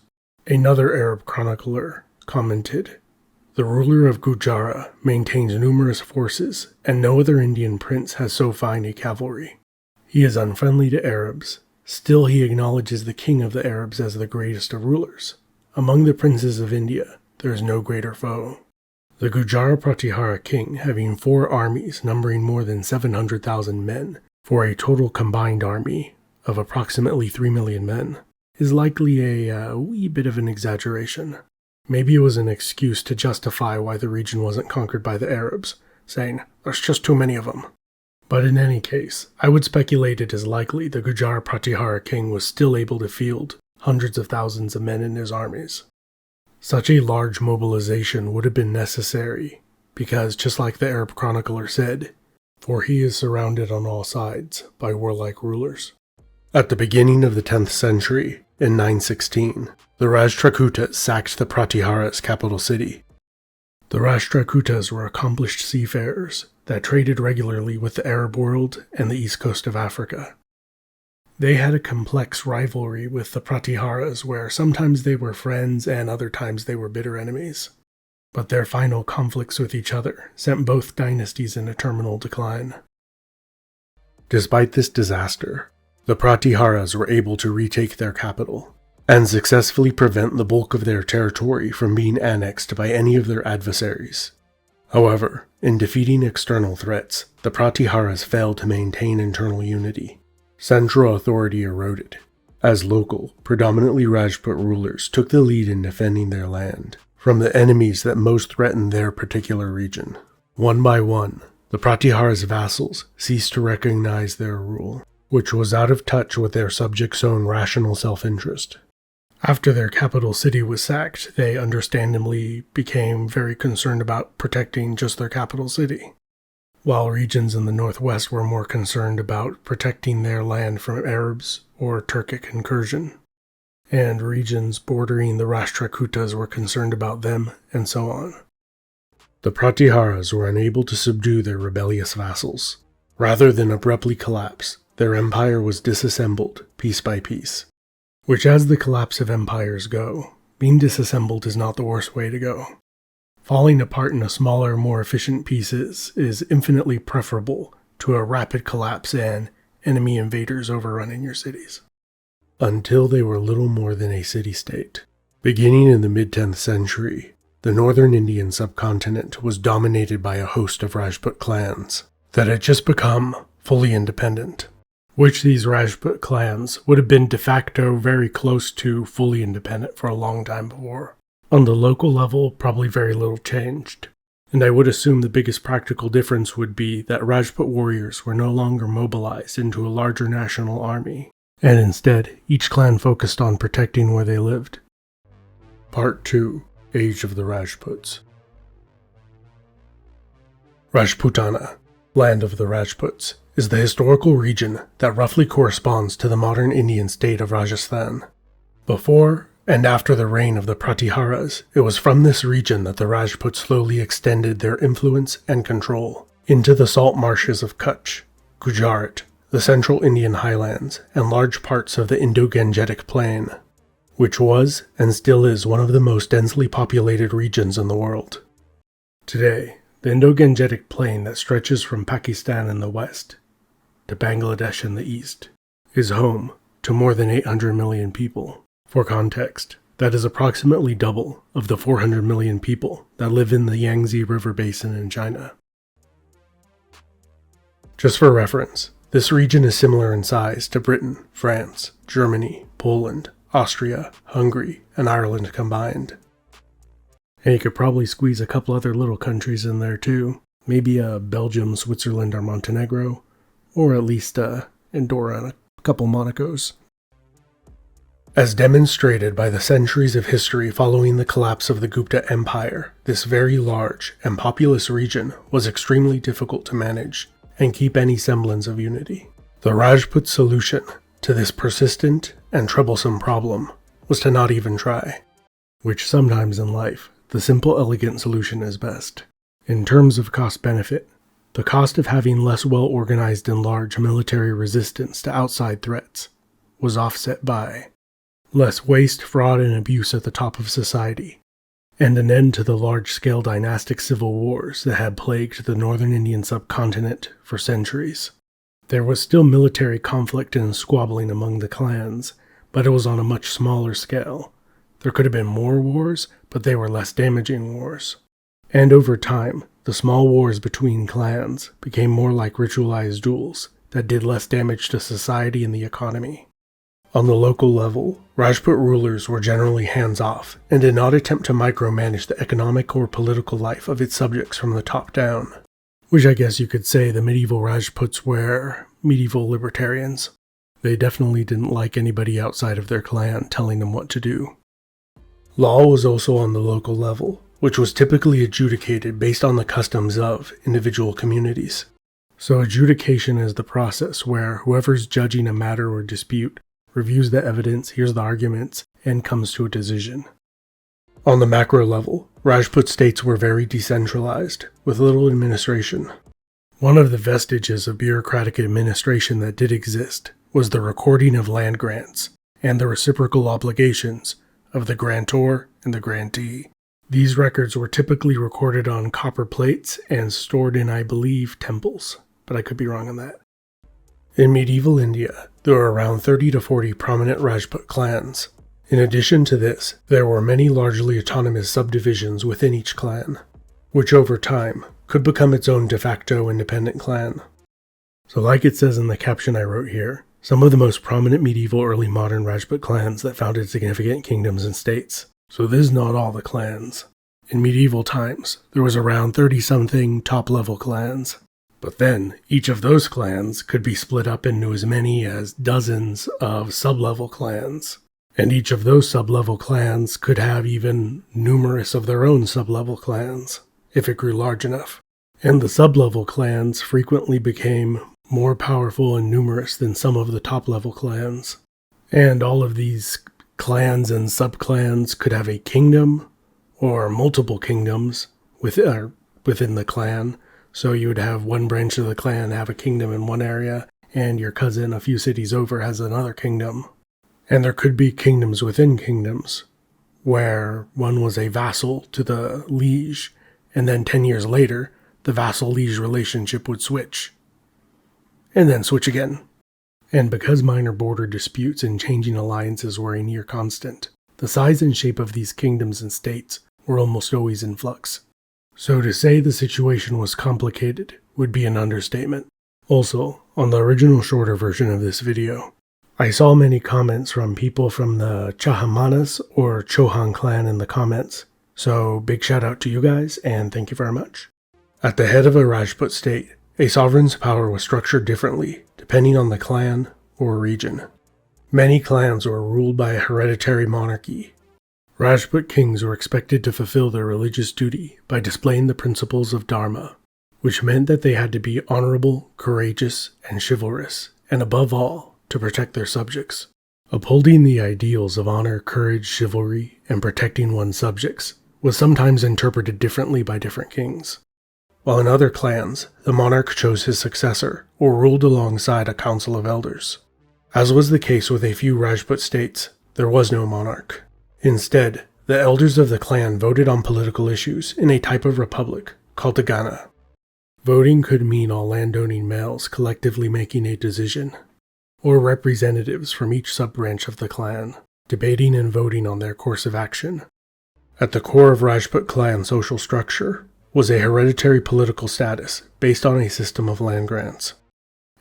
Another Arab chronicler commented, "The ruler of Gujara maintains numerous forces, and no other Indian prince has so fine a cavalry. He is unfriendly to Arabs, still he acknowledges the king of the Arabs as the greatest of rulers. Among the princes of India, there is no greater foe." The Gujara Pratihara king, having 4 armies numbering more than 700,000 men, for a total combined army of approximately 3 million men, is likely a wee bit of an exaggeration. Maybe it was an excuse to justify why the region wasn't conquered by the Arabs, saying, "There's just too many of them." But in any case, I would speculate it is likely the Gujara Pratihara king was still able to field hundreds of thousands of men in his armies. Such a large mobilization would have been necessary, because just like the Arab chronicler said, for he is surrounded on all sides by warlike rulers. At the beginning of the 10th century, in 916, the Rashtrakutas sacked the Pratihara's capital city. The Rashtrakutas were accomplished seafarers that traded regularly with the Arab world and the east coast of Africa. They had a complex rivalry with the Pratiharas where sometimes they were friends and other times they were bitter enemies. But their final conflicts with each other sent both dynasties in a terminal decline. Despite this disaster, the Pratiharas were able to retake their capital and successfully prevent the bulk of their territory from being annexed by any of their adversaries. However, in defeating external threats, the Pratiharas failed to maintain internal unity. Central authority eroded, as local, predominantly Rajput rulers took the lead in defending their land from the enemies that most threatened their particular region. One by one, the Pratihara's vassals ceased to recognize their rule, which was out of touch with their subjects' own rational self-interest. After their capital city was sacked, they understandably became very concerned about protecting just their capital city, while regions in the northwest were more concerned about protecting their land from Arabs or Turkic incursion, and regions bordering the Rashtrakutas were concerned about them, and so on. The Pratiharas were unable to subdue their rebellious vassals. Rather than abruptly collapse, their empire was disassembled piece by piece, which, as the collapse of empires go, being disassembled is not the worst way to go. Falling apart into smaller, more efficient pieces is infinitely preferable to a rapid collapse and enemy invaders overrunning your cities. Until they were little more than a city-state. Beginning in the mid-10th century, the northern Indian subcontinent was dominated by a host of Rajput clans that had just become fully independent, which these Rajput clans would have been de facto very close to fully independent for a long time before. On the local level, probably very little changed, and I would assume the biggest practical difference would be that Rajput warriors were no longer mobilized into a larger national army, and instead, each clan focused on protecting where they lived. Part 2. Age of the Rajputs. Rajputana, land of the Rajputs, is the historical region that roughly corresponds to the modern Indian state of Rajasthan. Before and after the reign of the Pratiharas, it was from this region that the Rajputs slowly extended their influence and control, into the salt marshes of Kutch, Gujarat, the central Indian highlands, and large parts of the Indo-Gangetic Plain, which was and still is one of the most densely populated regions in the world. Today, the Indo-Gangetic Plain that stretches from Pakistan in the west to Bangladesh in the east is home to more than 800 million people. For context, that is approximately double of the 400 million people that live in the Yangtze River Basin in China. Just for reference, this region is similar in size to Britain, France, Germany, Poland, Austria, Hungary, and Ireland combined. And you could probably squeeze a couple other little countries in there too. Maybe Belgium, Switzerland, or Montenegro, or at least Andorra and a couple Monacos. As demonstrated by the centuries of history following the collapse of the Gupta Empire, this very large and populous region was extremely difficult to manage and keep any semblance of unity. The Rajput solution to this persistent and troublesome problem was to not even try, which sometimes in life, the simple, elegant solution is best. In terms of cost-benefit, the cost of having less well-organized and large military resistance to outside threats was offset by less waste, fraud, and abuse at the top of society, and an end to the large-scale dynastic civil wars that had plagued the northern Indian subcontinent for centuries. There was still military conflict and squabbling among the clans, but it was on a much smaller scale. There could have been more wars, but they were less damaging wars. And over time, the small wars between clans became more like ritualized duels that did less damage to society and the economy. On the local level, Rajput rulers were generally hands-off and did not attempt to micromanage the economic or political life of its subjects from the top down, which I guess you could say the medieval Rajputs were medieval libertarians. They definitely didn't like anybody outside of their clan telling them what to do. Law was also on the local level, which was typically adjudicated based on the customs of individual communities. So adjudication is the process where whoever's judging a matter or dispute reviews the evidence, hears the arguments, and comes to a decision. On the macro level, Rajput states were very decentralized, with little administration. One of the vestiges of bureaucratic administration that did exist was the recording of land grants and the reciprocal obligations of the grantor and the grantee. These records were typically recorded on copper plates and stored in, I believe, temples, but I could be wrong on that. In medieval India, there were around 30 to 40 prominent Rajput clans. In addition to this, there were many largely autonomous subdivisions within each clan, which over time could become its own de facto independent clan. So like it says in the caption I wrote here, some of the most prominent medieval early modern Rajput clans that founded significant kingdoms and states. So this is not all the clans. In medieval times, there was around 30-something top-level clans. But then, each of those clans could be split up into as many as dozens of sub-level clans. And each of those sub-level clans could have even numerous of their own sub-level clans, if it grew large enough. And the sub-level clans frequently became more powerful and numerous than some of the top-level clans. And all of these clans and sub-clans could have a kingdom, or multiple kingdoms within the clan. So you would have one branch of the clan have a kingdom in one area, and your cousin a few cities over has another kingdom. And there could be kingdoms within kingdoms, where one was a vassal to the liege, and then 10 years later, the vassal-liege relationship would switch. And then switch again. And because minor border disputes and changing alliances were a near constant, the size and shape of these kingdoms and states were almost always in flux. So to say the situation was complicated would be an understatement. Also, on the original shorter version of this video, I saw many comments from people from the Chahamanas or Chauhan clan in the comments, so big shout out to you guys and thank you very much. At the head of a Rajput state, a sovereign's power was structured differently depending on the clan or region. Many clans were ruled by a hereditary monarchy. Rajput kings were expected to fulfill their religious duty by displaying the principles of Dharma, which meant that they had to be honorable, courageous, and chivalrous, and above all, to protect their subjects. Upholding the ideals of honor, courage, chivalry, and protecting one's subjects was sometimes interpreted differently by different kings. while in other clans, the monarch chose his successor or ruled alongside a council of elders. As was the case with a few Rajput states, there was no monarch. Instead, the elders of the clan voted on political issues in a type of republic called a Gana. Voting could mean all landowning males collectively making a decision, or representatives from each sub-branch of the clan, debating and voting on their course of action. At the core of Rajput clan social structure was a hereditary political status based on a system of land grants.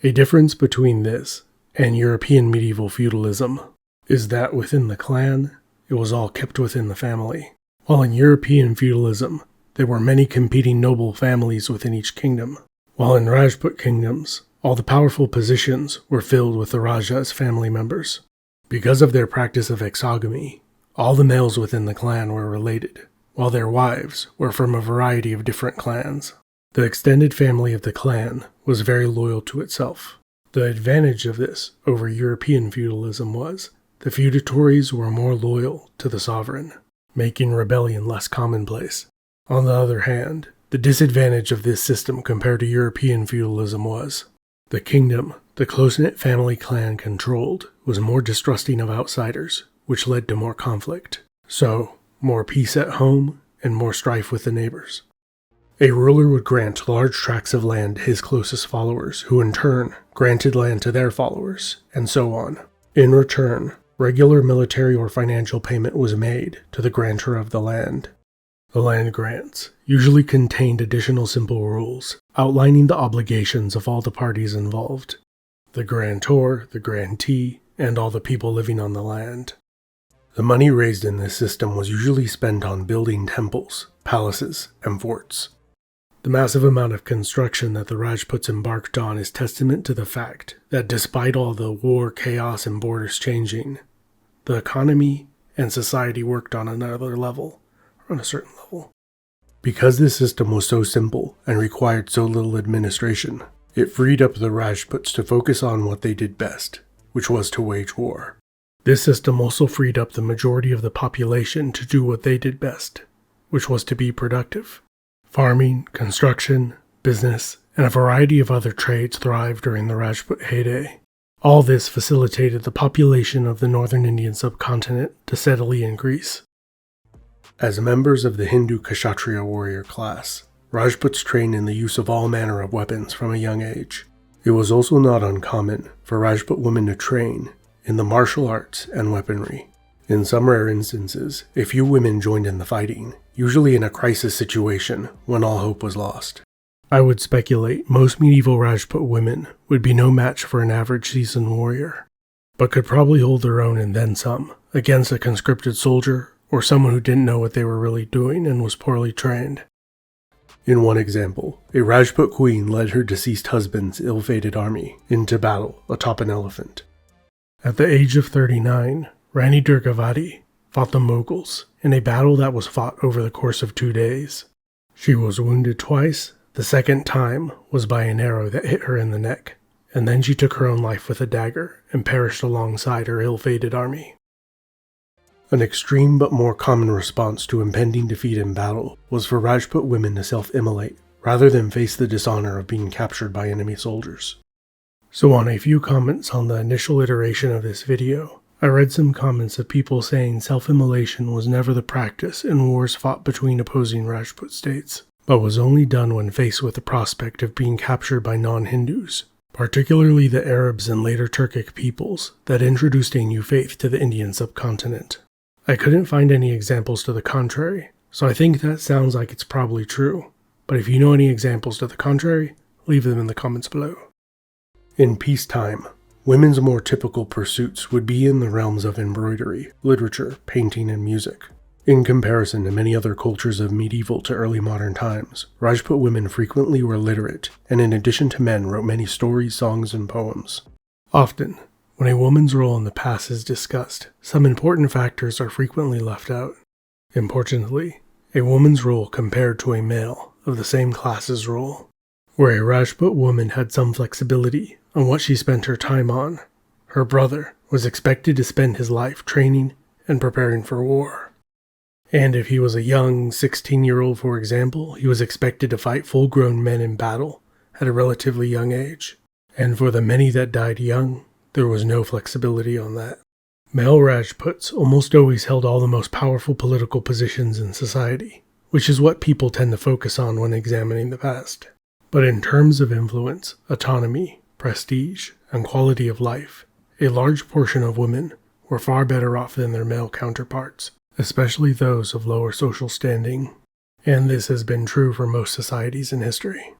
A difference between this and European medieval feudalism is that within the clan, it was all kept within the family, while in European feudalism, there were many competing noble families within each kingdom, while in Rajput kingdoms, all the powerful positions were filled with the Raja's family members. Because of their practice of exogamy, all the males within the clan were related, while their wives were from a variety of different clans. The extended family of the clan was very loyal to itself. The advantage of this over European feudalism was the feudatories were more loyal to the sovereign, making rebellion less commonplace. On the other hand, the disadvantage of this system compared to European feudalism was the kingdom the close-knit family clan controlled was more distrusting of outsiders, which led to more conflict. So, more peace at home and more strife with the neighbors. A ruler would grant large tracts of land to his closest followers, who in turn granted land to their followers, and so on. In return, regular military or financial payment was made to the grantor of the land. The land grants usually contained additional simple rules, outlining the obligations of all the parties involved: the grantor, the grantee, and all the people living on the land. The money raised in this system was usually spent on building temples, palaces, and forts. The massive amount of construction that the Rajputs embarked on is testament to the fact that despite all the war, chaos, and borders changing, the economy and society worked on another level, or on a certain level. Because this system was so simple and required so little administration, it freed up the Rajputs to focus on what they did best, which was to wage war. This system also freed up the majority of the population to do what they did best, which was to be productive. Farming, construction, business, and a variety of other trades thrived during the Rajput heyday. All this facilitated the population of the northern Indian subcontinent to steadily increase. As members of the Hindu Kshatriya warrior class, Rajputs trained in the use of all manner of weapons from a young age. It was also not uncommon for Rajput women to train in the martial arts and weaponry. In some rare instances, a few women joined in the fighting, usually in a crisis situation when all hope was lost. I would speculate most medieval Rajput women would be no match for an average seasoned warrior, but could probably hold their own and then some against a conscripted soldier or someone who didn't know what they were really doing and was poorly trained. In one example, a Rajput queen led her deceased husband's ill-fated army into battle atop an elephant. At the age of 39, Rani Durgavati fought the Mughals in a battle that was fought over the course of 2 days. She was wounded twice. The second time was by an arrow that hit her in the neck, and then she took her own life with a dagger and perished alongside her ill-fated army. An extreme but more common response to impending defeat in battle was for Rajput women to self-immolate rather than face the dishonor of being captured by enemy soldiers. So on a few comments on the initial iteration of this video, I read some comments of people saying self-immolation was never the practice in wars fought between opposing Rajput states, but was only done when faced with the prospect of being captured by non-Hindus, particularly the Arabs and later Turkic peoples that introduced a new faith to the Indian subcontinent. I couldn't find any examples to the contrary, so I think that sounds like it's probably true, but if you know any examples to the contrary, leave them in the comments below. In peacetime, women's more typical pursuits would be in the realms of embroidery, literature, painting, and music. In comparison to many other cultures of medieval to early modern times, Rajput women frequently were literate, and in addition to men wrote many stories, songs, and poems. Often, when a woman's role in the past is discussed, some important factors are frequently left out. Importantly, a woman's role compared to a male of the same class's role, where a Rajput woman had some flexibility on what she spent her time on. Her brother was expected to spend his life training and preparing for war. And if he was a young 16-year-old, for example, he was expected to fight full-grown men in battle at a relatively young age. And for the many that died young, there was no flexibility on that. Male Rajputs almost always held all the most powerful political positions in society, which is what people tend to focus on when examining the past. But in terms of influence, autonomy, prestige, and quality of life, a large portion of women were far better off than their male counterparts, especially those of lower social standing. And this has been true for most societies in history.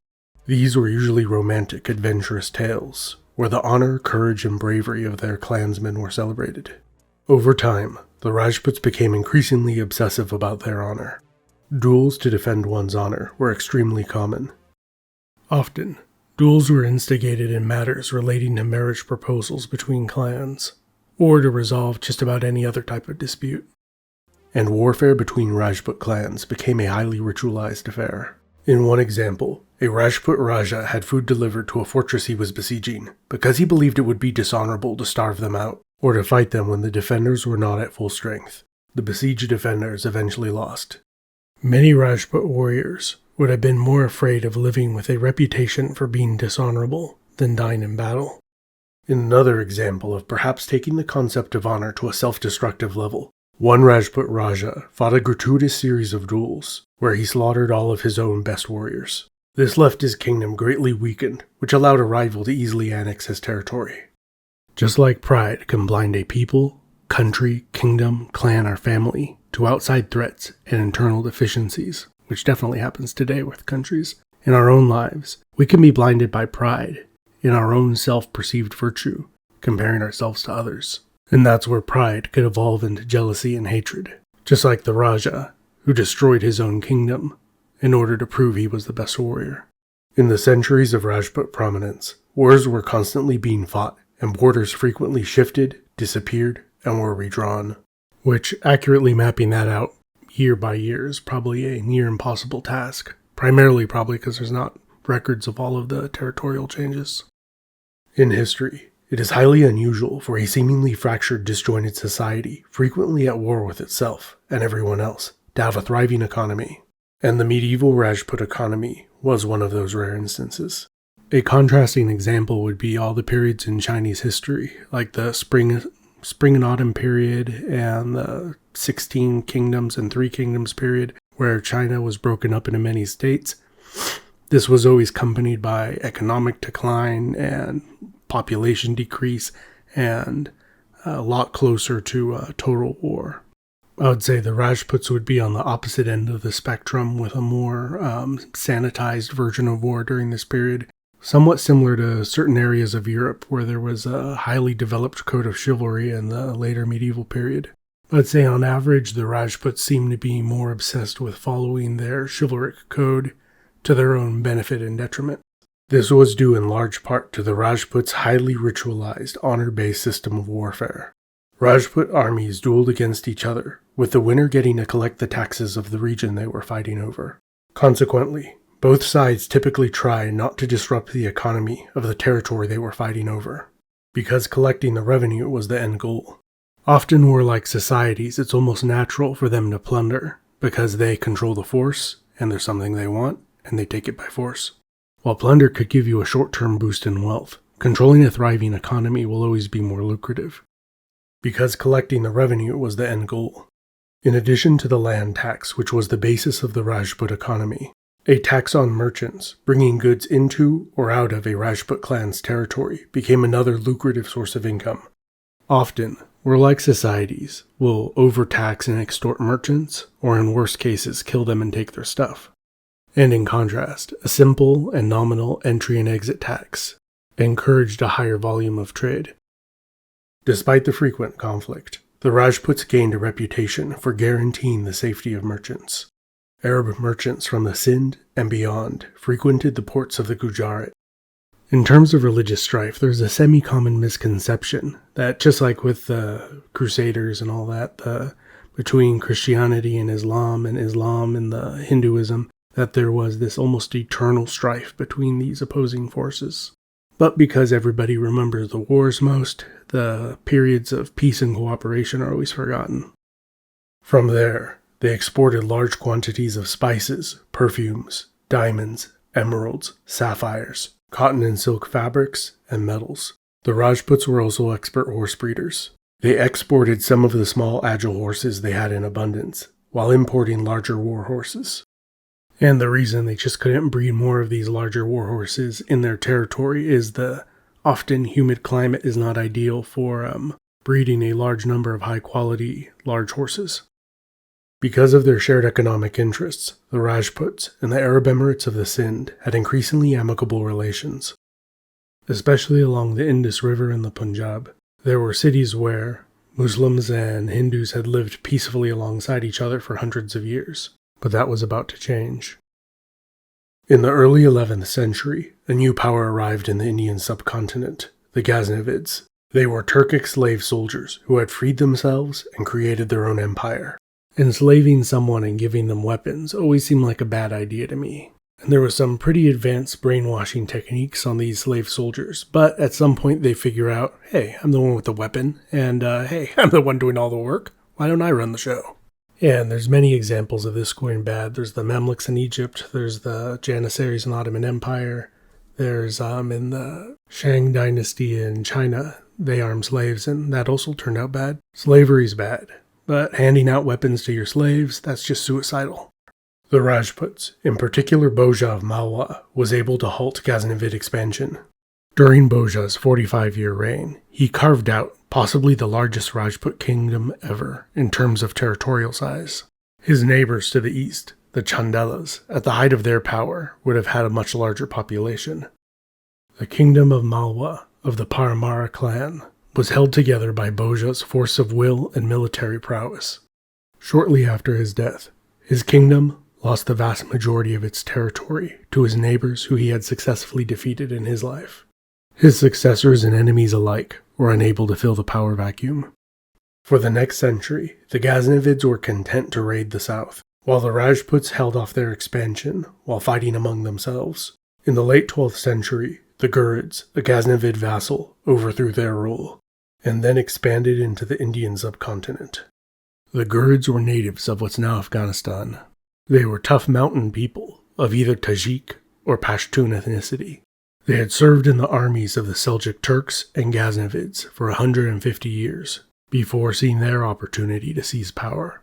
These were usually romantic, adventurous tales, where the honor, courage, and bravery of their clansmen were celebrated. Over time, the Rajputs became increasingly obsessive about their honor. Duels to defend one's honor were extremely common. Often, duels were instigated in matters relating to marriage proposals between clans, or to resolve just about any other type of dispute. And warfare between Rajput clans became a highly ritualized affair. In one example, a Rajput Raja had food delivered to a fortress he was besieging, because he believed it would be dishonorable to starve them out, or to fight them when the defenders were not at full strength. The besieged defenders eventually lost. Many Rajput warriors would have been more afraid of living with a reputation for being dishonorable than dying in battle. In another example of perhaps taking the concept of honor to a self-destructive level, one Rajput Raja fought a gratuitous series of duels, where he slaughtered all of his own best warriors. This left his kingdom greatly weakened, which allowed a rival to easily annex his territory. Just like pride can blind a people, country, kingdom, clan, or family to outside threats and internal deficiencies, which definitely happens today with countries, in our own lives, we can be blinded by pride in our own self-perceived virtue, comparing ourselves to others. And that's where pride could evolve into jealousy and hatred, just like the Raja, who destroyed his own kingdom in order to prove he was the best warrior. In the centuries of Rajput prominence, wars were constantly being fought, and borders frequently shifted, disappeared, and were redrawn, which, accurately mapping that out year by year, is probably a near impossible task, primarily probably because there's not records of all of the territorial changes. In history, it is highly unusual for a seemingly fractured, disjointed society, frequently at war with itself and everyone else, to have a thriving economy. And the medieval Rajput economy was one of those rare instances. A contrasting example would be all the periods in Chinese history, like the Spring and Autumn period and the 16 Kingdoms and 3 Kingdoms period, where China was broken up into many states. This was always accompanied by economic decline and population decrease, and a lot closer to total war. I would say the Rajputs would be on the opposite end of the spectrum, with a more sanitized version of war during this period, somewhat similar to certain areas of Europe where there was a highly developed code of chivalry in the later medieval period. I'd say on average the Rajputs seem to be more obsessed with following their chivalric code to their own benefit and detriment. This was due in large part to the Rajputs' highly ritualized, honor-based system of warfare. Rajput armies dueled against each other, with the winner getting to collect the taxes of the region they were fighting over. Consequently, both sides typically try not to disrupt the economy of the territory they were fighting over, because collecting the revenue was the end goal. Often warlike societies, it's almost natural for them to plunder, because they control the force, and there's something they want, and they take it by force. While plunder could give you a short-term boost in wealth, controlling a thriving economy will always be more lucrative, because collecting the revenue was the end goal. In addition to the land tax, which was the basis of the Rajput economy, a tax on merchants bringing goods into or out of a Rajput clan's territory became another lucrative source of income. Often, warlike societies will overtax and extort merchants, or in worst cases, kill them and take their stuff. And in contrast, a simple and nominal entry and exit tax encouraged a higher volume of trade. Despite the frequent conflict, the Rajputs gained a reputation for guaranteeing the safety of merchants. Arab merchants from the Sindh and beyond frequented the ports of the Gujarat. In terms of religious strife, there's a semi-common misconception that, just like with the Crusaders and all that, between Christianity and Islam and the Hinduism, that there was this almost eternal strife between these opposing forces. But because everybody remembers the wars most, the periods of peace and cooperation are always forgotten. From there, They exported large quantities of spices, perfumes, diamonds, emeralds, sapphires, cotton and silk fabrics, and metals. The Rajputs were also expert horse breeders. They exported some of the small agile horses they had in abundance, while importing larger war horses. And the reason they just couldn't breed more of these larger war horses in their territory is the often humid climate is not ideal for breeding a large number of high-quality large horses. Because of their shared economic interests, the Rajputs and the Arab Emirates of the Sindh had increasingly amicable relations. Especially along the Indus River in the Punjab, there were cities where Muslims and Hindus had lived peacefully alongside each other for hundreds of years, but that was about to change. In the early 11th century, a new power arrived in the Indian subcontinent, the Ghaznavids. They were Turkic slave soldiers who had freed themselves and created their own empire. Enslaving someone and giving them weapons always seemed like a bad idea to me. And there were some pretty advanced brainwashing techniques on these slave soldiers, but at some point they figure out, hey, I'm the one with the weapon, and hey, I'm the one doing all the work. Why don't I run the show? And there's many examples of this going bad. There's the Mamluks in Egypt, there's the Janissaries in the Ottoman Empire, there's in the Shang dynasty in China, they armed slaves, and that also turned out bad. Slavery's bad. But handing out weapons to your slaves, that's just suicidal. The Rajputs, in particular Boja of Malwa, was able to halt Ghaznavid expansion. During Boja's 45-year reign, he carved out possibly the largest Rajput kingdom ever in terms of territorial size. His neighbors to the east, the Chandelas, at the height of their power, would have had a much larger population. The kingdom of Malwa, of the Paramara clan, was held together by Boja's force of will and military prowess. Shortly after his death, his kingdom lost the vast majority of its territory to his neighbors who he had successfully defeated in his life. His successors and enemies alike were unable to fill the power vacuum. For the next century, the Ghaznavids were content to raid the south, while the Rajputs held off their expansion while fighting among themselves. In the late 12th century, the Ghurids, a Ghaznavid vassal, overthrew their rule, and then expanded into the Indian subcontinent. The Ghurids were natives of what's now Afghanistan. They were tough mountain people of either Tajik or Pashtun ethnicity. They had served in the armies of the Seljuk Turks and Ghaznavids for 150 years, before seeing their opportunity to seize power.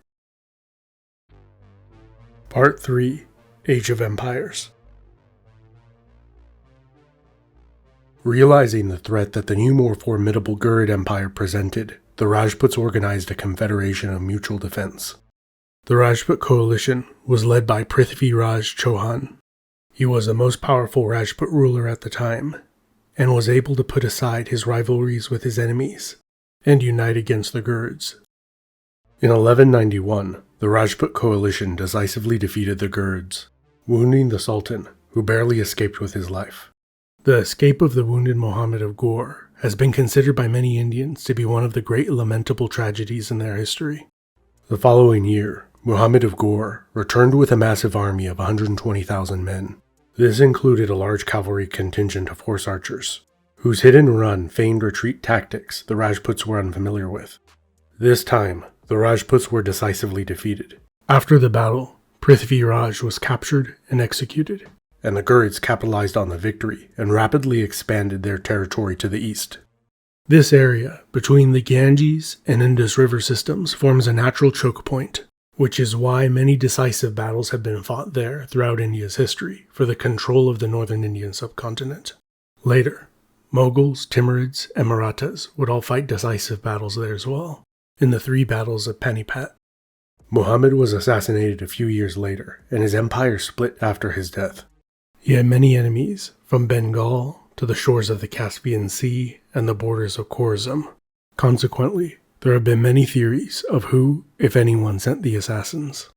Part 3: Age of Empires. Realizing the threat that the new more formidable Ghurid Empire presented, the Rajputs organized a confederation of mutual defense. The Rajput coalition was led by Prithvi Raj Chauhan. He was the most powerful Rajput ruler at the time, and was able to put aside his rivalries with his enemies, and unite against the Ghurids. In 1191, the Rajput coalition decisively defeated the Ghurids, wounding the Sultan, who barely escaped with his life. The escape of the wounded Muhammad of Ghor has been considered by many Indians to be one of the great lamentable tragedies in their history. The following year, Muhammad of Ghor returned with a massive army of 120,000 men. This included a large cavalry contingent of horse archers, whose hit-and-run, feigned retreat tactics the Rajputs were unfamiliar with. This time, the Rajputs were decisively defeated. After the battle, Prithvi Raj was captured and executed, and the Ghurids capitalized on the victory and rapidly expanded their territory to the east. This area, between the Ganges and Indus River systems, forms a natural choke point, which is why many decisive battles have been fought there throughout India's history for the control of the northern Indian subcontinent. Later, Mughals, Timurids, and Marathas would all fight decisive battles there as well, in the 3 battles of Panipat. Muhammad was assassinated a few years later, and his empire split after his death. He had many enemies, from Bengal to the shores of the Caspian Sea and the borders of Khorasan. Consequently, there have been many theories of who, if anyone, sent the assassins.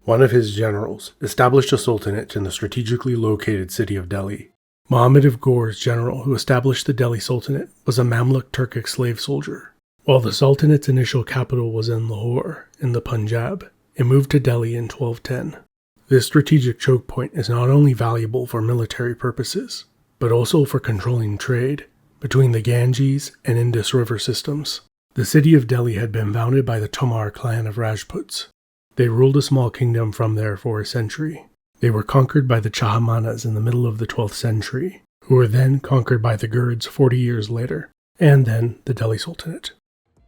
One of his generals established a sultanate in the strategically located city of Delhi. Muhammad of Ghor's general who established the Delhi Sultanate was a Mamluk Turkic slave soldier. While the sultanate's initial capital was in Lahore, in the Punjab, it moved to Delhi in 1210. This strategic choke point is not only valuable for military purposes, but also for controlling trade between the Ganges and Indus River systems. The city of Delhi had been founded by the Tomar clan of Rajputs. They ruled a small kingdom from there for a century. They were conquered by the Chahamanas in the middle of the 12th century, who were then conquered by the Gurids 40 years later, and then the Delhi Sultanate.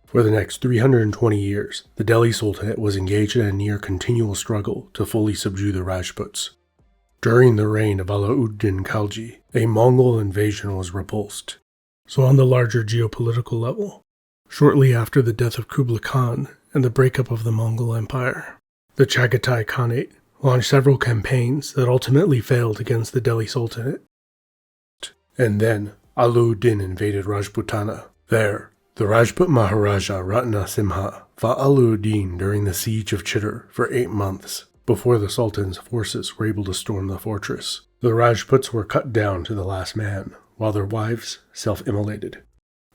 For the next 320 years, the Delhi Sultanate was engaged in a near continual struggle to fully subdue the Rajputs. During the reign of Alauddin Khalji, a Mongol invasion was repulsed. So on the larger geopolitical level, shortly after the death of Kublai Khan and the breakup of the Mongol Empire, the Chagatai Khanate launched several campaigns that ultimately failed against the Delhi Sultanate. And then Alauddin invaded Rajputana. There, the Rajput Maharaja Ratna Simha fought Alauddin during the siege of Chittor for 8 months, before the Sultan's forces were able to storm the fortress. The Rajputs were cut down to the last man, while their wives self-immolated.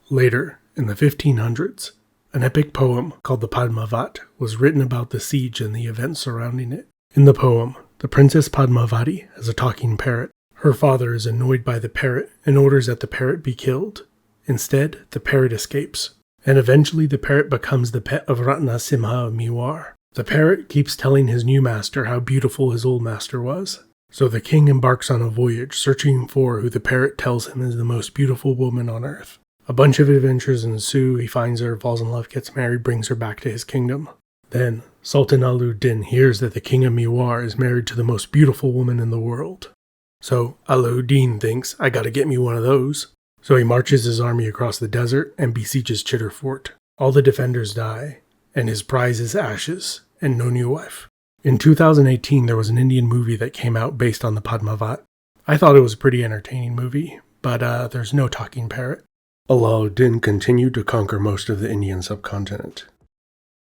Later, in the 1500s, an epic poem called the Padmavat was written about the siege and the events surrounding it. In the poem, the Princess Padmavati has a talking parrot. Her father is annoyed by the parrot and orders that the parrot be killed. Instead, the parrot escapes, and eventually the parrot becomes the pet of Ratna Simha of Mewar. The parrot keeps telling his new master how beautiful his old master was. So the king embarks on a voyage searching for who the parrot tells him is the most beautiful woman on earth. A bunch of adventures ensue. He finds her, falls in love, gets married, brings her back to his kingdom. Then, Sultan Alauddin hears that the king of Mewar is married to the most beautiful woman in the world. So Alauddin thinks, I gotta get me one of those. So he marches his army across the desert and besieges Chittor Fort. All the defenders die, and his prize is ashes and no new wife. In 2018, there was an Indian movie that came out based on the Padmavat. I thought it was a pretty entertaining movie, but there's no talking parrot. Alauddin continued to conquer most of the Indian subcontinent,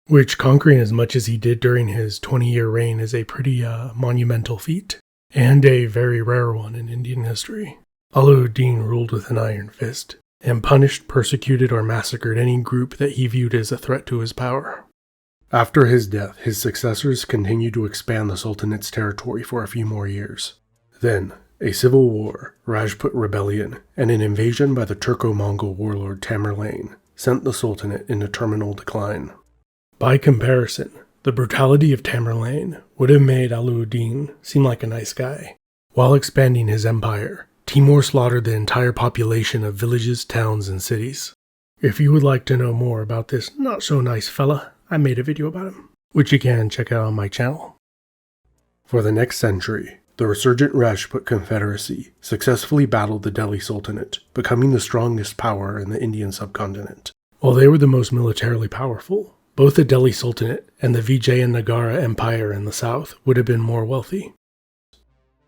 which, conquering as much as he did during his 20-year reign, is a pretty monumental feat, and a very rare one in Indian history. Alauddin ruled with an iron fist, and punished, persecuted, or massacred any group that he viewed as a threat to his power. After his death, his successors continued to expand the Sultanate's territory for a few more years. Then, a civil war, Rajput rebellion, and an invasion by the Turco-Mongol warlord Tamerlane sent the Sultanate into terminal decline. By comparison, the brutality of Tamerlane would have made Alauddin seem like a nice guy. While expanding his empire, Timur slaughtered the entire population of villages, towns, and cities. If you would like to know more about this not-so-nice fella, I made a video about him, which you can check out on my channel. For the next century, the resurgent Rajput Confederacy successfully battled the Delhi Sultanate, becoming the strongest power in the Indian subcontinent. While they were the most militarily powerful, both the Delhi Sultanate and the Vijayanagara Empire in the south would have been more wealthy.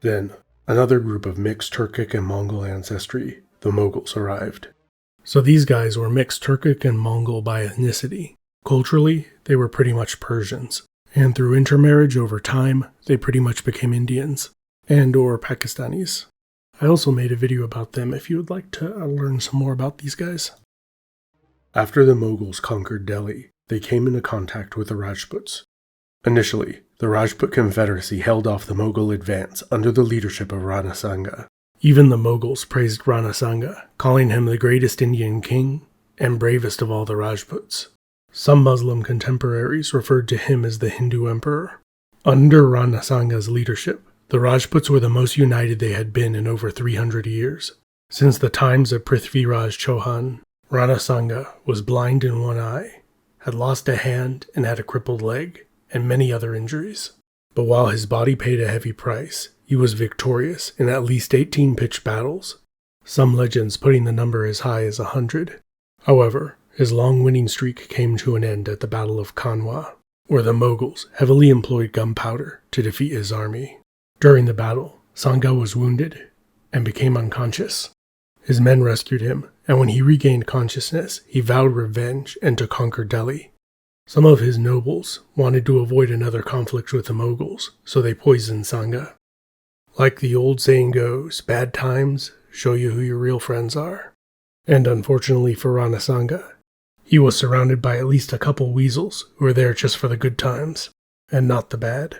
Then, another group of mixed Turkic and Mongol ancestry, the Mughals, arrived. So these guys were mixed Turkic and Mongol by ethnicity. Culturally, they were pretty much Persians, and through intermarriage over time, they pretty much became Indians, and or Pakistanis. I also made a video about them if you would like to learn some more about these guys. After the Mughals conquered Delhi, they came into contact with the Rajputs. Initially, the Rajput Confederacy held off the Mughal advance under the leadership of Rana Sanga. Even the Mughals praised Rana Sanga, calling him the greatest Indian king and bravest of all the Rajputs. Some Muslim contemporaries referred to him as the Hindu emperor. Under Rana Sanga's leadership, the Rajputs were the most united they had been in over 300 years. Since the times of Prithviraj Chauhan, Rana Sanga was blind in one eye, had lost a hand and had a crippled leg, and many other injuries. But while his body paid a heavy price, he was victorious in at least 18 pitched battles, some legends putting the number as high as 100. However, his long winning streak came to an end at the Battle of Kanwa, where the Mughals heavily employed gunpowder to defeat his army. During the battle, Sanga was wounded and became unconscious. His men rescued him, and when he regained consciousness, he vowed revenge and to conquer Delhi. Some of his nobles wanted to avoid another conflict with the Mughals, so they poisoned Sanga. Like the old saying goes, bad times show you who your real friends are. And unfortunately for Rana Sanga, he was surrounded by at least a couple weasels who were there just for the good times, and not the bad.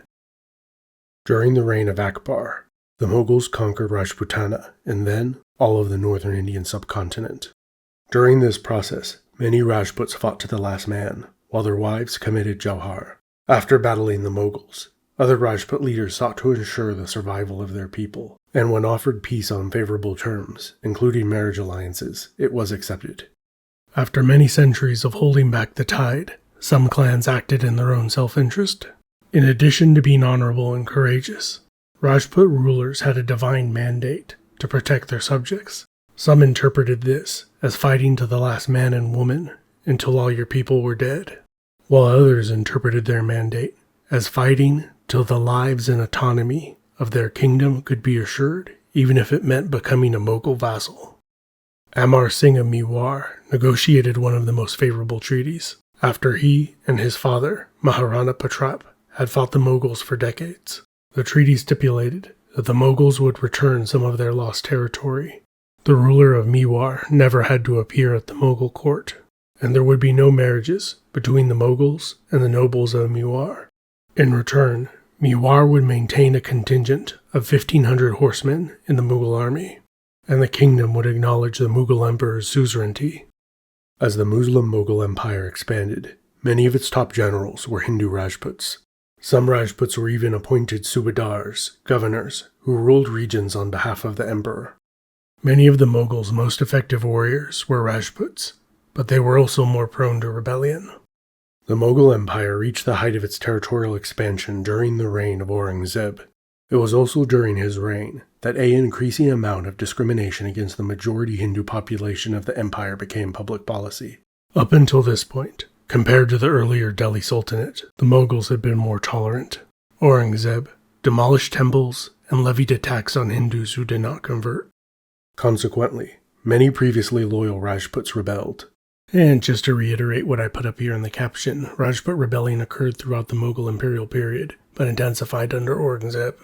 During the reign of Akbar, the Mughals conquered Rajputana, and then all of the northern Indian subcontinent. During this process, many Rajputs fought to the last man, while their wives committed jauhar. After battling the Mughals, other Rajput leaders sought to ensure the survival of their people, and when offered peace on favorable terms, including marriage alliances, it was accepted. After many centuries of holding back the tide, some clans acted in their own self-interest. In addition to being honorable and courageous, Rajput rulers had a divine mandate to protect their subjects. Some interpreted this as fighting to the last man and woman until all your people were dead, while others interpreted their mandate as fighting till the lives and autonomy of their kingdom could be assured, even if it meant becoming a Mughal vassal. Amar Singh of Mewar negotiated one of the most favorable treaties, after he and his father, Maharana Pratap, had fought the Mughals for decades. The treaty stipulated that the Mughals would return some of their lost territory. The ruler of Mewar never had to appear at the Mughal court, and there would be no marriages between the Mughals and the nobles of Mewar. In return, Mewar would maintain a contingent of 1,500 horsemen in the Mughal army, and the kingdom would acknowledge the Mughal emperor's suzerainty. As the Muslim Mughal Empire expanded, many of its top generals were Hindu Rajputs. Some Rajputs were even appointed subadars, governors, who ruled regions on behalf of the emperor. Many of the Mughals' most effective warriors were Rajputs, but they were also more prone to rebellion. The Mughal Empire reached the height of its territorial expansion during the reign of Aurangzeb. It was also during his reign that an increasing amount of discrimination against the majority Hindu population of the empire became public policy. Up until this point, compared to the earlier Delhi Sultanate, the Mughals had been more tolerant. Aurangzeb demolished temples and levied a tax on Hindus who did not convert. Consequently, many previously loyal Rajputs rebelled. And just to reiterate what I put up here in the caption, Rajput rebellion occurred throughout the Mughal imperial period, but intensified under Aurangzeb.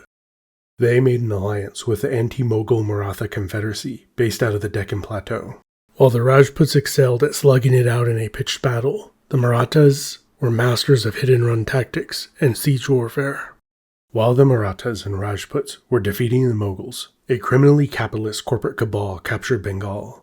They made an alliance with the anti-Mughal Maratha Confederacy, based out of the Deccan Plateau. While the Rajputs excelled at slugging it out in a pitched battle, the Marathas were masters of hit-and-run tactics and siege warfare. While the Marathas and Rajputs were defeating the Mughals, a criminally capitalist corporate cabal captured Bengal.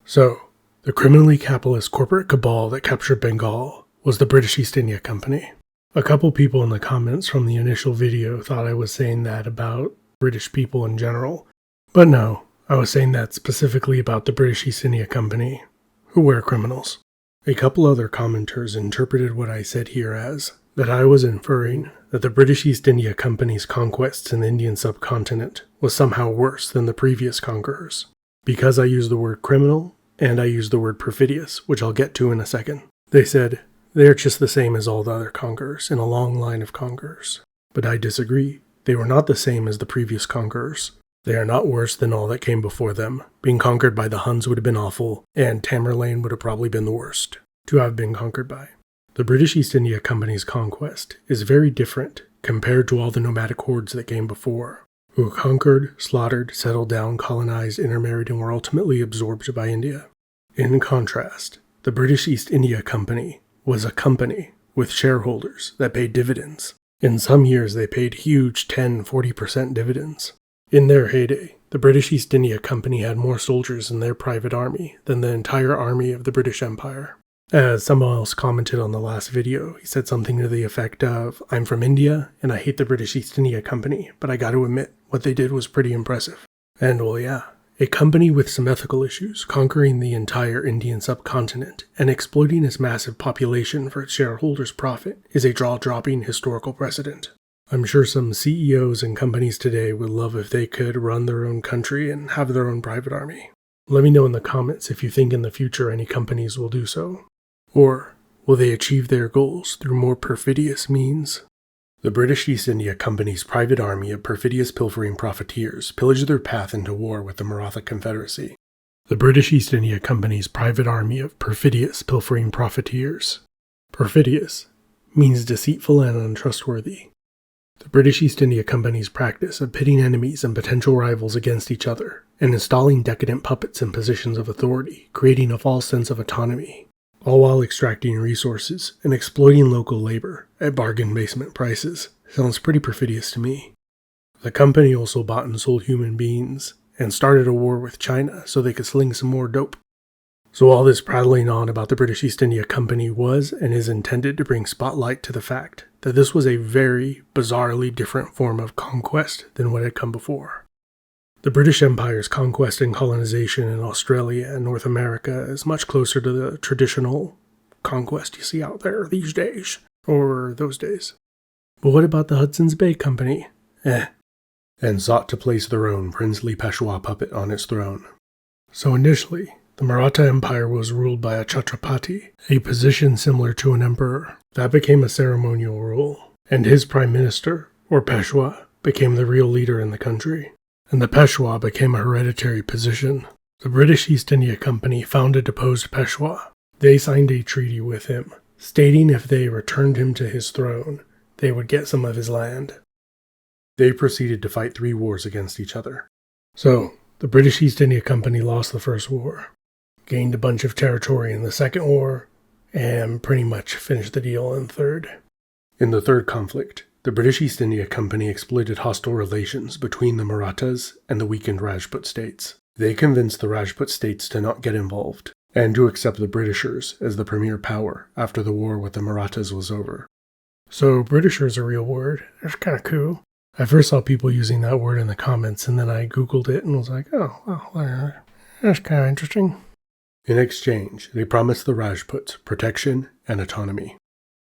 So, the criminally capitalist corporate cabal that captured Bengal was the British East India Company. A couple people in the comments from the initial video thought I was saying that about British people in general, but no, I was saying that specifically about the British East India Company, who were criminals. A couple other commenters interpreted what I said here as that I was inferring that the British East India Company's conquests in the Indian subcontinent was somehow worse than the previous conquerors, because I used the word criminal and I used the word perfidious, which I'll get to in a second. They said, they are just the same as all the other conquerors in a long line of conquerors. But I disagree. They were not the same as the previous conquerors. They are not worse than all that came before them. Being conquered by the Huns would have been awful, and Tamerlane would have probably been the worst to have been conquered by. The British East India Company's conquest is very different compared to all the nomadic hordes that came before, who conquered, slaughtered, settled down, colonized, intermarried, and were ultimately absorbed by India. In contrast, the British East India Company was a company with shareholders that paid dividends. In some years, they paid huge 10-40% dividends. In their heyday, the British East India Company had more soldiers in their private army than the entire army of the British Empire. As someone else commented on the last video, he said something to the effect of, "I'm from India, and I hate the British East India Company, but I gotta admit, what they did was pretty impressive." And well, yeah. A company with some ethical issues, conquering the entire Indian subcontinent and exploiting its massive population for its shareholders' profit is a jaw-dropping historical precedent. I'm sure some CEOs and companies today would love if they could run their own country and have their own private army. Let me know in the comments if you think in the future any companies will do so. Or will they achieve their goals through more perfidious means? The British East India Company's private army of perfidious pilfering profiteers pillaged their path into war with the Maratha Confederacy. The British East India Company's private army of perfidious pilfering profiteers. Perfidious means deceitful and untrustworthy. The British East India Company's practice of pitting enemies and potential rivals against each other and installing decadent puppets in positions of authority, creating a false sense of autonomy, all while extracting resources and exploiting local labor at bargain basement prices, sounds pretty perfidious to me. The company also bought and sold human beings, and started a war with China so they could sling some more dope. So all this prattling on about the British East India Company was and is intended to bring spotlight to the fact that this was a very bizarrely different form of conquest than what had come before. The British Empire's conquest and colonization in Australia and North America is much closer to the traditional conquest you see out there these days, or those days. But what about the Hudson's Bay Company? And sought to place their own princely Peshwa puppet on its throne. So initially, the Maratha Empire was ruled by a Chhatrapati, a position similar to an emperor. That became a ceremonial rule, and his prime minister, or Peshwa, became the real leader in the country. And the Peshwa became a hereditary position. The British East India Company found a deposed Peshwa. They signed a treaty with him, stating if they returned him to his throne, they would get some of his land. They proceeded to fight 3 wars against each other. So, the British East India Company lost the first war, gained a bunch of territory in the second war, and pretty much finished the deal in the third. In the third conflict, the British East India Company exploited hostile relations between the Marathas and the weakened Rajput states. They convinced the Rajput states to not get involved, and to accept the Britishers as the premier power after the war with the Marathas was over. So Britisher is a real word. That's kind of cool. I first saw people using that word in the comments, and then I Googled it and was like, oh, well, that's kind of interesting. In exchange, they promised the Rajputs protection and autonomy.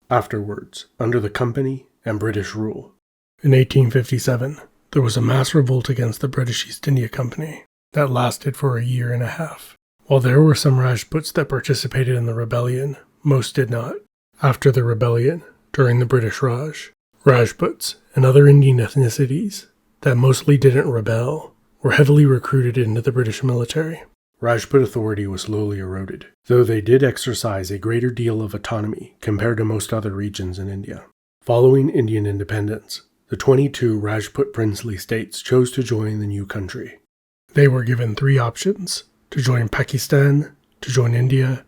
Afterwards, under the company and British rule. In 1857, there was a mass revolt against the British East India Company that lasted for a year and a half. While there were some Rajputs that participated in the rebellion, most did not. After the rebellion, during the British Raj, Rajputs and other Indian ethnicities that mostly didn't rebel were heavily recruited into the British military. Rajput authority was slowly eroded, though they did exercise a greater deal of autonomy compared to most other regions in India. Following Indian independence, the 22 Rajput princely states chose to join the new country. They were given 3 options: to join Pakistan, to join India,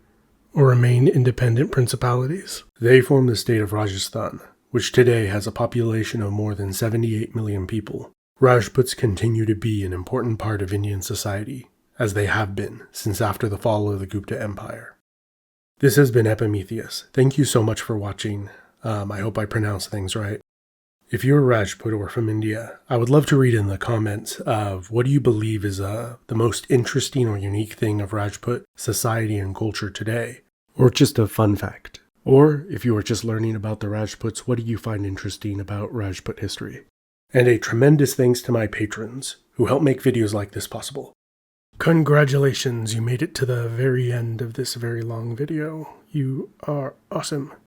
or remain independent principalities. They formed the state of Rajasthan, which today has a population of more than 78 million people. Rajputs continue to be an important part of Indian society, as they have been since after the fall of the Gupta Empire. This has been Epimetheus. Thank you so much for watching. I hope I pronounced things right. If you're a Rajput or from India, I would love to read in the comments of what do you believe is the most interesting or unique thing of Rajput society and culture today, or just a fun fact. Or if you are just learning about the Rajputs, what do you find interesting about Rajput history? And a tremendous thanks to my patrons who help make videos like this possible. Congratulations, you made it to the very end of this very long video. You are awesome.